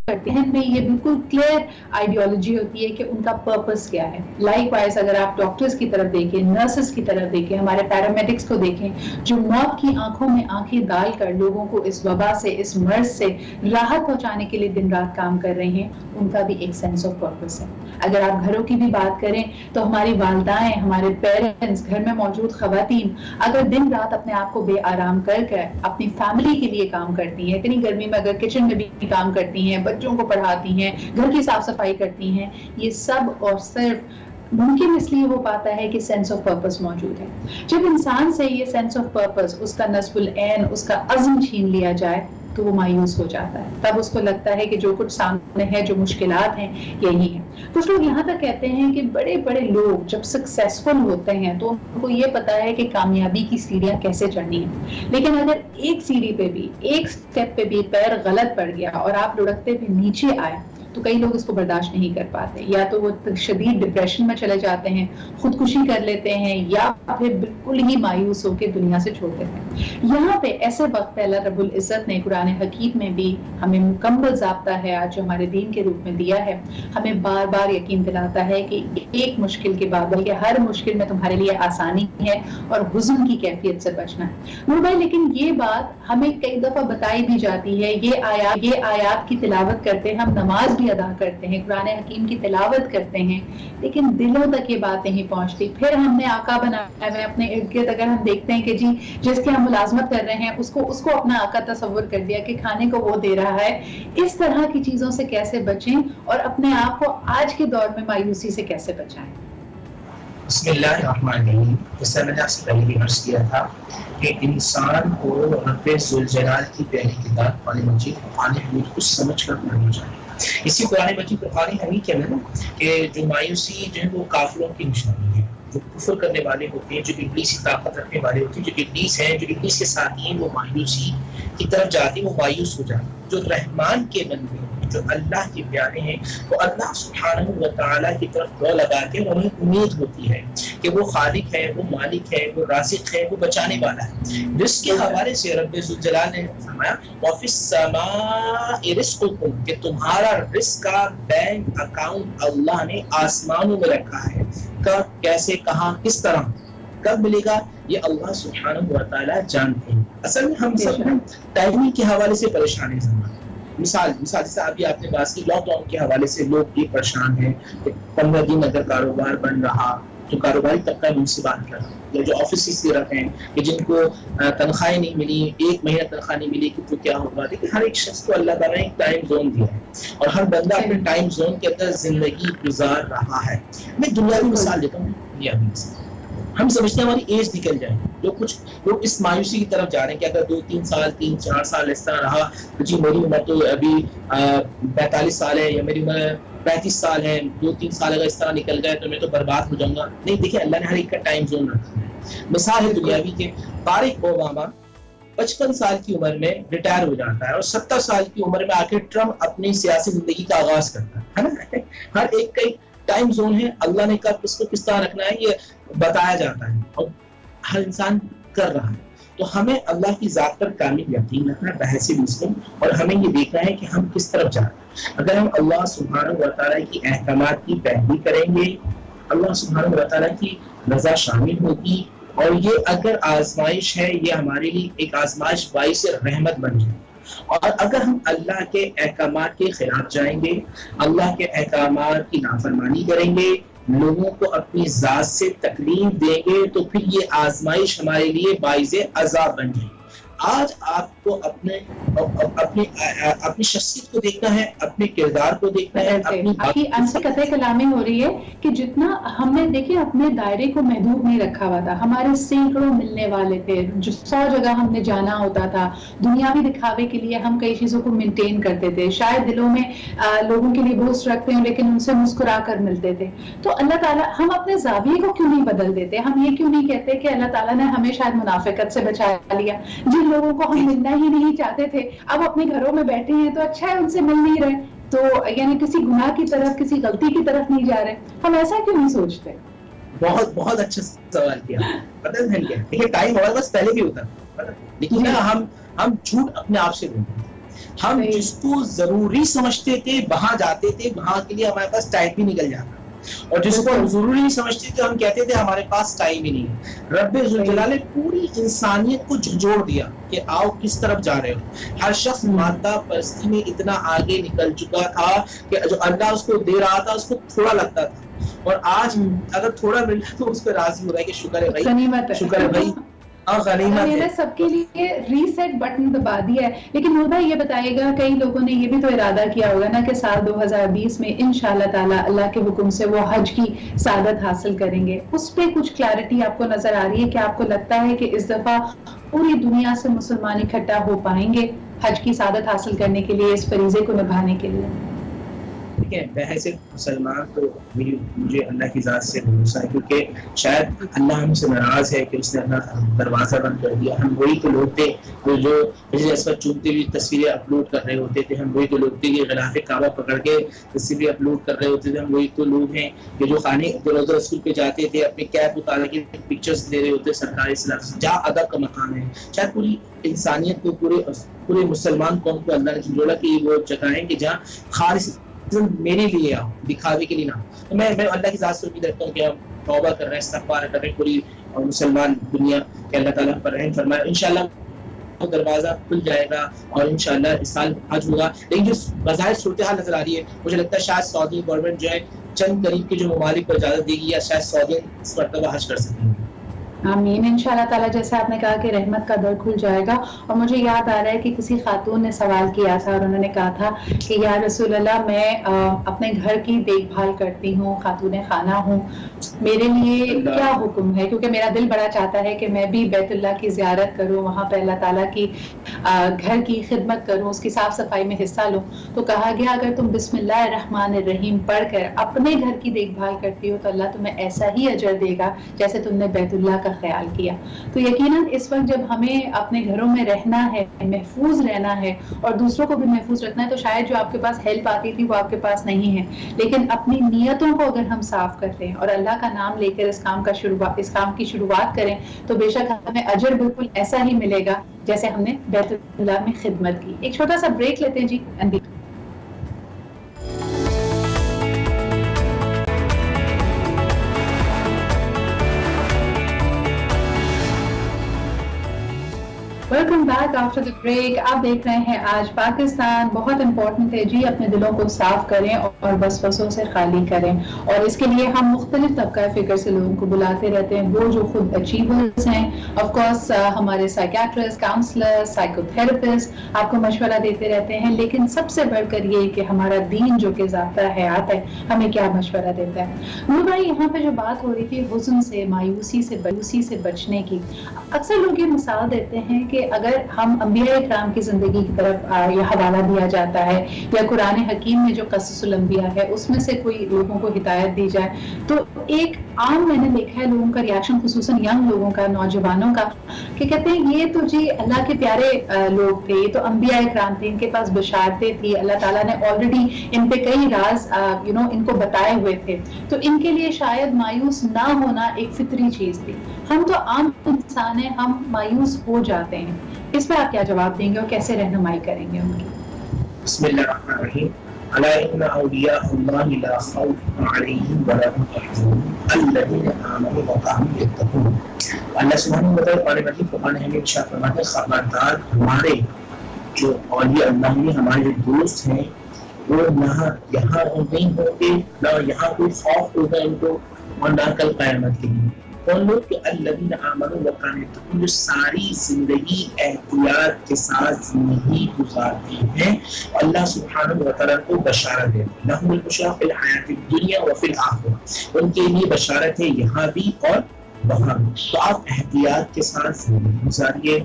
کرتے ہیں میں یہ بالکل کلیئر آئیڈیالوجی ہوتی ہے کہ ان کا پرپس کیا ہے. لائک وائز اگر آپ ڈاکٹرز کی طرف دیکھیں، نرسز کی طرف دیکھیں، ہمارے پیرامیڈکس کو دیکھیں جو موت کی آنکھوں میں آنکھیں ڈال کر لوگوں کو اس وبا سے، اس مرض سے راحت پہنچانے کے لیے دن رات کام کر رہے ہیں، ان کا بھی ایک سینس آف پرپس ہے. اگر آپ گھروں کی بھی بات کریں تو ہماری والدائیں، ہمارے پیرنٹس، گھر میں موجود خواتین اگر دن رات اپنے آپ کو بے آرام کر کر اپنی فیملی کے لیے کام کرتی ہیں، اتنی گرمی میں اگر کچن میں بھی کام کرتی ہیں، بچوں کو پڑھاتی ہیں، گھر کی صاف صفائی کرتی ہیں، یہ سب اور صرف मुमकिन इसलिए हो पाता है कि सेंस ऑफ पर्पस मौजूद है। जब इंसान से ये सेंस ऑफ पर्पस, उसका नस्बुल ऐन, उसका अज़्म छीन लिया जाए तो वो मायूस हो जाता है। तब उसको लगता है कि जो कुछ सामने है, जो मुश्किलात हैं, यही है। कुछ लोग यहाँ तक कहते हैं कि बड़े बड़े लोग जब सक्सेसफुल होते हैं तो उनको ये पता है कि कामयाबी की सीढ़ियाँ कैसे चढ़नी है, लेकिन अगर एक सीढ़ी पे भी, एक स्टेप पे भी पैर गलत पड़ गया और आप लुढ़कते हुए नीचे आए तो कई लोग इसको बर्दाश्त नहीं कर पाते, या तो वो शदीद डिप्रेशन में चले जाते हैं, खुदकुशी कर लेते हैं, या फिर बिल्कुल ही मायूस होकर दुनिया से छोड़ देते हैं। यहाँ पे ऐसे वक्त पे अल्लाह रब्बुल इज़्ज़त ने कुरान हकीम में भी हमें मुकम्मल ज़ाब्ता है आज जो हमारे दीन के रूप में दिया है, हमें बार बार यकीन दिलाता है कि एक मुश्किल के बाद बल्कि हर मुश्किल में तुम्हारे लिए आसानी है और हुज़्न की कैफियत से बचना है। नूर भाई, लेकिन ये बात हमें कई दफ़ा बताई भी जाती है, ये आयात की तिलावत करते, हम नमाज भी अदा करते हैं, कुरान हकीम की तिलावत करते हैं, लेकिन दिलों तक ये बात नहीं पहुंचती। फिर हमने आका बनाया है अपने इर्द गिर्द, अगर हम देखते हैं कि जी जिसकी हम मुलाजमत कर रहे हैं उसको अपना आका तस्वुर कर दिया कि खाने को वो दे रहा है। इस तरह की चीजों से कैसे बचें और अपने आप को आज के दौर में मायूसी से कैसे बचाएं? बिस्मिल्लाहिर्रहमानिर्रहीम। जैसा मैंने आपसे पहले भी अर्ज किया था कि इंसान को रब्बे ज़ुल जलाल की प्यारी किताब कुरान मजीद को समझ कर पढ़ना चाहिए। इसी कुरान मजीद कुरान हमीद के अंदर कि जो मायूसी जो है वो काफिरों की निशानी है, जो कुफर करने वाले होते हैं, जो इब्लीस की ताकत रखने वाले होते हैं, जो इब्लीस हैं, जो इब्लीस के साथी हैं, वो मायूसी की तरफ जाते हैं, वो मायूस हो जाते हैं। जो रहमान के बंदे हैं, जो अल्लाह के प्यारे हैं, वो अल्लाह सुब्हानहू व तआला की तरफ दो लगाते हैं और उन्हें उम्मीद होती है कि वो खालिक है, वो मालिक है, वो राज़िक है, वो बचाने वाला है। रिज़्क़ के हवाले से रब्बे ज़ुल जलाल ने फरमाया वफ़िस समाई रिज़्क़ुकुम, कि तुम्हारा रिज़्क़ का बैंक अकाउंट अल्लाह ने आसमानों में रखा है। कब, कैसे, कहाँ, किस तरह, कब मिलेगा, ये अल्लाह सुब्हानहू व तआला जानते हैं। असल में हम सब टाइमिंग के हवाले से परेशान हैं। मिसाल जैसे अभी आपने बात की लॉकडाउन के हवाले से लोग ये परेशान हैं कि 15 दिन अगर कारोबार बन रहा तो कारोबारी तबका उनसे बात कर रहा, या जो ऑफिस से रखे हैं कि जिनको तनख्वाहें नहीं मिली, 1 महीना तनख्वाह नहीं मिली कि तो क्या होगा। देखिए हर एक शख्स को अल्लाह ताला ने एक टाइम जोन दिया है और हर बंदा अपने टाइम जोन के अंदर जिंदगी गुजार रहा है। मैं दुनियावी मिसाल देता हूँ, हम समझते हैं हमारी एज निकल जाए, कुछ लोग इस मायूसी की तरफ जा रहे हैं कि अगर 2-3 साल 3-4 साल इस तरह रहा तो जी मेरी उम्र तो अभी 45 साल है या मेरी उम्र 35 साल है, 2-3 साल अगर इस तरह निकल गए तो मैं तो बर्बाद हो जाऊंगा। नहीं, देखिए अल्लाह ने हर एक का टाइम जोन रखा है। मिसाल है दुनियावी के, बाराक ओबामा 55 साल की उम्र में रिटायर हो जाता है और 70 साल की उम्र में आके ट्रम्प अपनी सियासी जिंदगी का आगाज करता है ना। हर एक का टाइम जोन है, अल्लाह ने कब उसको किस तरह रखना है ये बताया जाता है और हर इंसान कर रहा है। तो हमें अल्लाह की ज़ात पर कामिल यकीन रखना बहस मुस्लिम, और हमें ये देखना है कि हम किस तरफ जा रहे हैं। अगर हम अल्लाह सुब्हानहू व तआला की अहकामात की पैरवी करेंगे, अल्लाह सुब्हानहू व तआला की रज़ा शामिल होगी, और ये अगर आजमाइश है ये हमारे लिए एक आजमाइश बाइस रहमत बन जाए। और अगर हम अल्लाह के अहकामात के खिलाफ जाएंगे, अल्लाह के अहकामात की नाफरमानी करेंगे, लोगों को अपनी जात से तकलीफ देंगे, तो फिर ये आजमाइश हमारे लिए बाइज़े अज़ाब बन जाएगी। आज आपको अपनी शख्सियत को देखना है, अपने किरदार को देखना है, अपनी अनसे कतई कलामी हो रही है कि जितना हमने देखिए अपने दायरे को महदूद नहीं रखा हुआ था। हमारे सैकड़ों मिलने वाले थे, जो 100 जगह हमने जाना होता था, दुनियावी दिखावे के लिए हम कई चीजों को मेंटेन करते थे, शायद दिलों में लोगों के लिए बोझ रखते हैं लेकिन उनसे मुस्कुरा कर मिलते थे। तो अल्लाह ताला, हम अपने ज़ाविये को क्यों नहीं बदल देते? हम ये क्यों नहीं कहते कि अल्लाह ताला ने हमें शायद मुनाफिकत से बचा लिया, जिन लोगों को हम मिलना ही नहीं चाहते थे अब अपने घरों में बैठे हैं तो अच्छा है उनसे मिल नहीं रहे, तो यानी किसी गुनाह की तरफ, किसी गलती की तरफ नहीं जा रहे। हम ऐसा क्यों नहीं सोचते? बहुत बहुत अच्छा सवाल किया। पता है क्या, देखिए टाइम हमारे पास पहले भी होता था, लेकिन ना हम झूठ अपने आप से बोलते थे। हम जिसको जरूरी समझते थे वहां जाते थे, वहां के लिए हमारे पास टाइम भी निकल जाता, और जिसको जरूरी नहीं समझते थे हम कहते थे हमारे पास टाइम ही नहीं है। रब्बे ज़ुल जलाल ने पूरी इंसानियत को झंझोड़ दिया कि आओ किस तरफ जा रहे हो। हर शख्स मादा परस्ती में इतना आगे निकल चुका था कि जो अल्लाह उसको दे रहा था उसको थोड़ा लगता था, और आज अगर थोड़ा मिल तो उस पर राजी हो रहा है कि शुक्र है भाई, शुक्र है भाई, اللہ نے سب کے لیے ریسیٹ بٹن دبا دیا ہے. لیکن نور بھائی یہ بتائیے گا, کئی لوگوں نے یہ بھی تو ارادہ کیا ہوگا نا کہ سال 2020 میں انشاءاللہ تعالی اللہ کے حکم سے وہ حج کی سعادت حاصل کریں گے. اس پہ کچھ کلیئرٹی آپ کو نظر آ رہی ہے کہ آپ کو لگتا ہے کہ اس دفعہ پوری دنیا سے مسلمان اکٹھا ہو پائیں گے حج کی سعادت حاصل کرنے کے لیے, اس فریضے کو نبھانے کے لیے؟ دیکھیں, بحث مسلمان تو مجھے اللہ کی ذات سے بھروسہ ہے, کیونکہ شاید اللہ ہم سے ناراض ہے کہ اس نے اپنا دروازہ بند کر دیا. ہم وہی تو لوگ تھے جو اس پر چومتے ہوئے تصویریں اپلوڈ کر رہے ہوتے تھے. ہم وہی تو لوگ تھے کہ غلاف کعبہ پکڑ کے تصویریں اپلوڈ کر رہے ہوتے تھے. ہم وہی تو لوگ ہیں کہ جو خانے روزہ رسول پہ جاتے تھے, اپنے کیب اتار کے پکچرز لے رہے ہوتے سرکاری اسلام سے. جہاں ادب کا مقام ہے, شاید پوری انسانیت کو, پورے مسلمان قوم کو اللہ نے جوڑا کہ وہ جگہیں کہ جہاں خالص میرے لیے آؤ, دکھاوے کے لیے نہ. تو میں اللہ کی ذات سے امید رکھتا ہوں کہ ہم توبہ کر رہے ہیں, استغفار کر رہے ہیں پوری مسلمان دنیا کہ اللہ تعالیٰ پر رحم فرمائے. انشاءاللہ دروازہ کھل جائے گا اور انشاءاللہ اس سال حج ہوگا. لیکن جو بظاہر صورتحال نظر آ رہی ہے, مجھے لگتا ہے شاید سعودی گورنمنٹ جو ہے چند قریب کے جو ممالک کو اجازت دے گی یا شاید سعودی اس مرتبہ حج کر سکیں گے. آمین انشاءاللہ تعالیٰ. جیسے آپ نے کہا کہ رحمت کا در کھل جائے گا, اور مجھے یاد آ رہا ہے کہ کسی خاتون نے سوال کیا تھا اور انہوں نے کہا تھا کہ یا رسول اللہ, میں اپنے گھر کی دیکھ بھال کرتی ہوں, خاتون خانہ ہوں, میرے لیے کیا حکم ہے؟ کیونکہ میرا دل بڑا چاہتا ہے کہ میں بھی بیت اللہ کی زیارت کروں, وہاں پہ اللہ تعالیٰ کی گھر کی خدمت کروں, اس کی صاف صفائی میں حصہ لوں. تو کہا گیا اگر تم بسم اللہ الرحمن الرحیم پڑھ کر اپنے گھر کی دیکھ بھال کرتی ہو تو اللہ تمہیں ایسا ہی اجر دے گا جیسے تم نے بیت اللہ کا خیال کیا. تو یقیناً اس وقت جب ہمیں اپنے گھروں میں رہنا ہے, محفوظ رہنا ہے اور دوسروں کو بھی محفوظ رکھنا ہے, تو شاید جو آپ کے پاس ہیلپ آتی تھی وہ آپ کے پاس نہیں ہے, لیکن اپنی نیتوں کو اگر ہم صاف کر لیں اور اللہ کا نام لے کر اس کام کی شروعات کریں تو بے شک ہمیں اجر بالکل ایسا ہی ملے گا جیسے ہم نے بیت اللہ میں خدمت کی. ایک چھوٹا سا بریک لیتے ہیں جی. Welcome back after the break. آپ دیکھ رہے ہیں آج پاکستان. بہت امپورٹنٹ ہے جی, اپنے دلوں کو صاف کریں اور وسوسوں سے خالی کریں, اور اس کے لیے ہم مختلف طبقہ فکر سے لوگوں کو بلاتے رہتے ہیں. وہ جو خود اچیورز ہیں, آف کورس ہمارے سائیکیٹرسٹ, کاؤنسلر, سائیکو تھراپسٹ آپ کو مشورہ دیتے رہتے ہیں, لیکن سب سے بڑھ کر یہ کہ ہمارا دین جو کہ ضابطہ حیات ہے ہمیں کیا مشورہ دیتا ہے. نور بھائی, یہاں پہ جو بات ہو رہی تھی حزن سے, مایوسی سے بچنے کی, اکثر لوگ یہ مثال دیتے ہیں کہ اگر ہم انبیاء اکرام کی زندگی کی طرف یہ حوالہ دیا جاتا ہے یا قرآن حکیم میں جو قصص الانبیاء ہے اس میں سے کوئی لوگوں کو ہدایت دی جائے, تو ایک عام میں نے دیکھا ہے لوگوں کا ریاکشن, خصوصاً ینگ لوگوں کا, نوجوانوں کا, کہ کہتے ہیں یہ تو جی اللہ کے پیارے لوگ تھے, یہ تو انبیاء اکرام تھے, ان کے پاس بشارتیں تھی, اللہ تعالیٰ نے آلریڈی ان پہ کئی راز ان کو بتائے ہوئے تھے, تو ان کے لیے شاید مایوس نہ ہونا ایک فطری چیز تھی. ہم تو عام انسان ہیں, ہم مایوس ہو جاتے ہیں. اس پہ آپ کیا جواب دیں گے اور کیسے رہنمائی کریں گے ان کی؟ بسم اللہ الرحمن الرحیم. الا ان اولیاء اللہ لا خوف علیہم ولا هم يحزنون الذین آمنوا وكانوا يتقون. اللہ سبحانہ و تعالی قرآن مجید فرمان ہے, ارشاد فرماتے ہیں خبردار ہمارے جو اولیاء اللہ ہیں, ہمارے جو دوست ہیں, وہ نہ یہاں نہیں ہوں گے, نہ یہاں کوئی خوف ہوگا ان کو, اور نہ کل قیامت کے لیے. کون لوگ کہ الذین آمنوا وکانوا یتقون, جو ساری زندگی احتیاط کے ساتھ زندگی گزارتے ہیں, اللہ سبحانہ و تعالیٰ کو بشارت ہے. لہم البشریٰ فی الحیاۃ الدنیا وفی الآخرہ, ان کے لیے بشارت ہے یہاں بھی اور وہاں بھی. تو آپ احتیاط کے ساتھ زندگی گزاریے,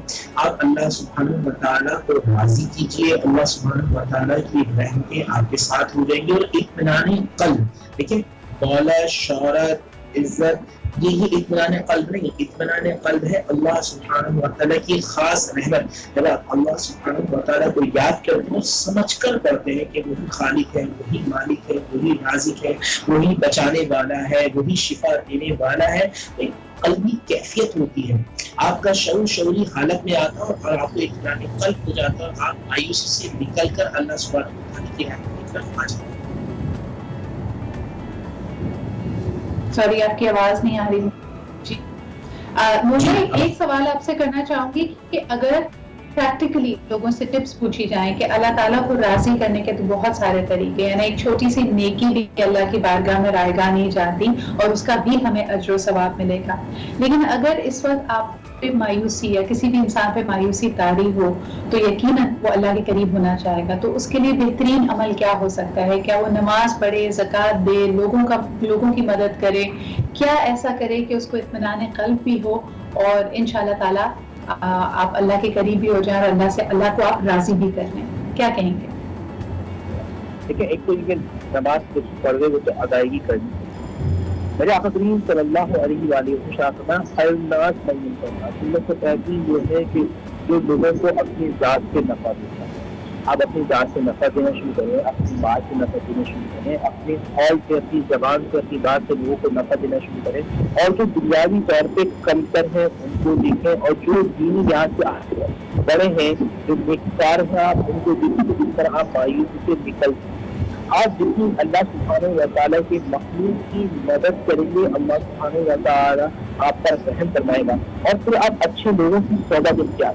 آپ اللہ سبحانہ و تعالیٰ کو راضی کیجیے, اللہ سبحانہ و تعالیٰ کی رحمتیں آپ کے ساتھ ہو جائیں گی. اور اطمینان قلب, دیکھیں دولت, شہرت, عزت, یہی اطمینان قلب نہیں. اطمینان قلب ہے اللہ سبحانہ و تعالیٰ کی خاص رحمت. جب آپ اللہ سبحانہ و تعالیٰ کو یاد کرتے ہیں, سمجھ کر کرتے ہیں کہ وہی خالق ہے, وہی مالک ہے, وہی رازق ہے, وہی بچانے والا ہے, وہی شفا دینے والا ہے, ایک قلبی کیفیت ہوتی ہے. آپ کا شعوری حالت میں آتا ہے اور آپ کو اطمینان قلب ہو جاتا ہے, آپ مایوسی سے نکل کر اللہ سبحانہ و تعالیٰ کی رحمت کی طرف آ جاتے ہیں. سوری آپ کی آواز نہیں آ رہی جی. مجھے ایک سوال آپ سے کرنا چاہوں گی کہ اگر پریکٹیکلی لوگوں سے ٹپس پوچھی جائیں کہ اللہ تعالیٰ کو راضی کرنے کے تو بہت سارے طریقے ہیں, ایک چھوٹی سی نیکی بھی اللہ کی بارگاہ میں رائگاں نہیں جاتی اور اس کا بھی ہمیں اجر و ثواب ملے گا, لیکن اگر اس وقت آپ पे मायूसी या किसी भी इंसान पे मायूसी तारी हो तो यकीनन वो अल्लाह के करीब होना चाहेगा। तो उसके लिए बेहतरीन अमल क्या हो सकता है? क्या वो नमाज पढ़े, ज़कात दे, लोगों की मदद करे? क्या ऐसा करे कि उसको इत्मीनान क़ल्ब भी हो और इंशाअल्लाह ताला आप अल्लाह के करीब भी हो जाए और अल्लाह को आप राज़ी भी कर लें? क्या कहेंगे? देखिए, एक तो ये नमाज को पढ़ रहे वो तो अदायगी करनी। मेरे आका करीम सल्लल्लाहु अलैहि वसल्लम खैरुन्नास मन युनफा, सुन्नत से पहली ये है कि जो लोगों को अपनी जात से नफा देता है, आप अपनी जात से नफा देना शुरू करें, अपनी बात से नफा देना शुरू करें, अपने हौल से, अपनी जबान से, अपनी बात से लोगों को नफा देना शुरू करें। और जो बुनियादी तौर पे कमतर हैं उनको देखें, और जो दीनी यहाँ से आगे बड़े हैं, जो नेककार हैं, आप उनको देखें जिस तरह आप मायूसी से निकल। आप जितनी अल्लाह सुब्हानहू व तआला के मखलूक की मदद करेंगे, अल्लाह सुब्हानहू व तआला आप पर रहम फरमाएगा। और फिर आप अच्छे लोगों की सोबत इख्तियार।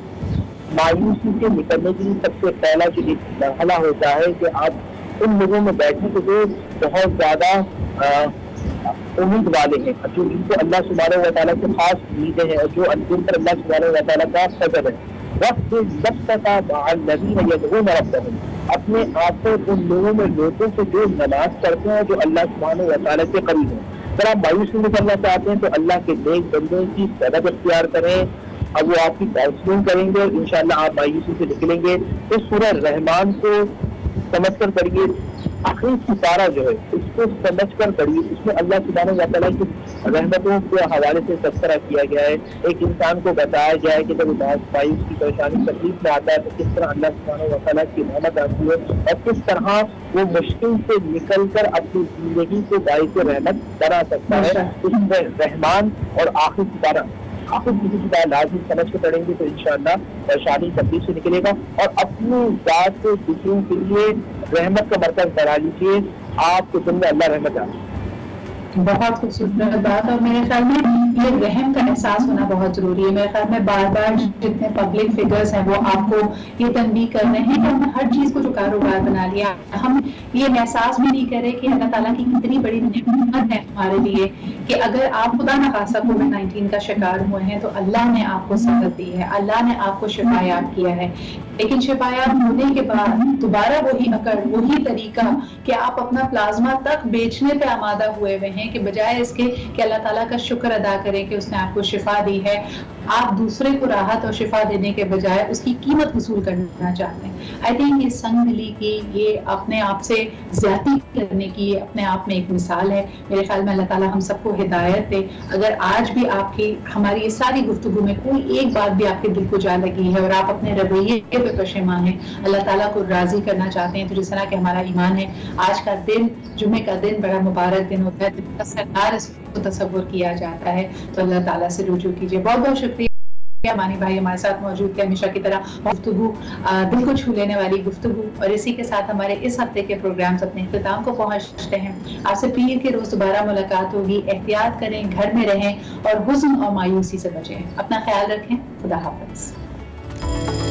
मायूसी से निकलने के लिए सबसे पहला जो एक मरहला होता है कि आप उन लोगों में बैठे तो जो बहुत ज़्यादा उम्मीद वाले हैं, जो जिनको अल्लाह सुब्हानहू व तआला से खास उम्मीदें हैं, और जो जिन पर अल्लाह सुब्हानहू व तआला का फजल है। वक्त नफ्सका मअल्लज़ीना यदऊना रब्बहुम, अपने आप को उन लोगों में लोगों से जो नमाज पढ़ते हैं, जो अल्लाह सुब्हानहू व तआला से करीब हैं। अगर आप मायूसी में करना चाहते हैं तो अल्लाह के नेक बंदों की मदद इख्तियार करें, अब वो आपकी काउंसलिंग करेंगे, इंशाअल्लाह आप मायूसी से निकलेंगे। तो सूरह रहमान को समझ कर पढ़िए, आखिरी सितारा जो है उसको समझ कर पढ़िए, उसमें अल्लाह सुब्हानहू व तआला की रहमतों के हवाले से तज़किरा किया गया है। एक इंसान को बताया गया है कि जब मायूस की परेशानी तकलीफ में आता है तो किस तरह अल्लाह सुब्हानहू व तआला की रहमत आती है, और किस तरह वो मुश्किल से निकल कर अपनी जिंदगी को बाइस रहमत बना सकता है। उसमें रहमान और आखिरी सितारा, आखिर किसी की लाजमी समझ के पढ़ेंगे तो इंशाअल्लाह परेशानी तकलीफ से निकलेगा। और अपनी जात को दूसरों के लिए रहमत का मरकज बना लीजिए, आपके दिल में अल्लाह रहमत आ। बहुत खूबसूरत बात। और मेरे ख्याल में ये रहम का एहसास होना बहुत जरूरी है। मेरे ख्याल में बार बार जितने पब्लिक फिगर्स हैं वो आपको ये तनबीह कर रहे हैं कि हमने हर चीज को जो कारोबार बना लिया, हम ये एहसास भी नहीं करे कि अल्लाह ताला की कितनी बड़ी नेमत है हमारे लिए कि अगर आप खुदा न खासा कोविड-19 का शिकार हुए हैं तो अल्लाह ने आपको सेहत दी है, अल्लाह ने आपको शिफायाब किया है। लेकिन शिफायाब होने के बाद दोबारा वही अकड़, वही तरीका कि आप अपना प्लाज्मा तक बेचने पे आमादा हुए हुए हैं कि बजाय इसके कि अल्लाह ताला का शुक्र अदा करें कि उसने आपको शिफा दी है, आप दूसरे को राहत और शिफा देने के बजाय उसकी कीमत वसूल करना चाहते हैं। आई थिंक ये संग दिली की, ये अपने आप से ज्यादती करने की अपने आप में एक मिसाल है। मेरे ख्याल में अल्लाह ताला हम सबको हिदायत दे। अगर आज भी आपकी हमारी ये सारी गुफ्तगू में कोई एक बात भी आपके दिल को जा लगी है और आप अपने रवैये पे पशेमान हैं, अल्लाह ताला को राजी करना चाहते हैं, तो जिस तरह के हमारा ईमान है, आज का दिन, जुम्मे का दिन बड़ा मुबारक दिन होता है, सरकार इसको तसव्वुर किया जाता है, तो अल्लाह ताला से रुजू कीजिए। बहुत बहुत शुक्रिया मानी भाई हमारे साथ मौजूद थे, हमेशा की तरह गुफ्तगू दिल को छू लेने वाली गुफ्तगू। और इसी के साथ हमारे इस हफ्ते के प्रोग्राम्स अपने इख्तिताम को पहुंचते हैं। आपसे पीर के रोज दोबारा मुलाकात होगी। एहतियात करें, घर में रहें और हुज़्न और मायूसी से बचें। अपना ख्याल रखें। खुदा हाफ़िज़।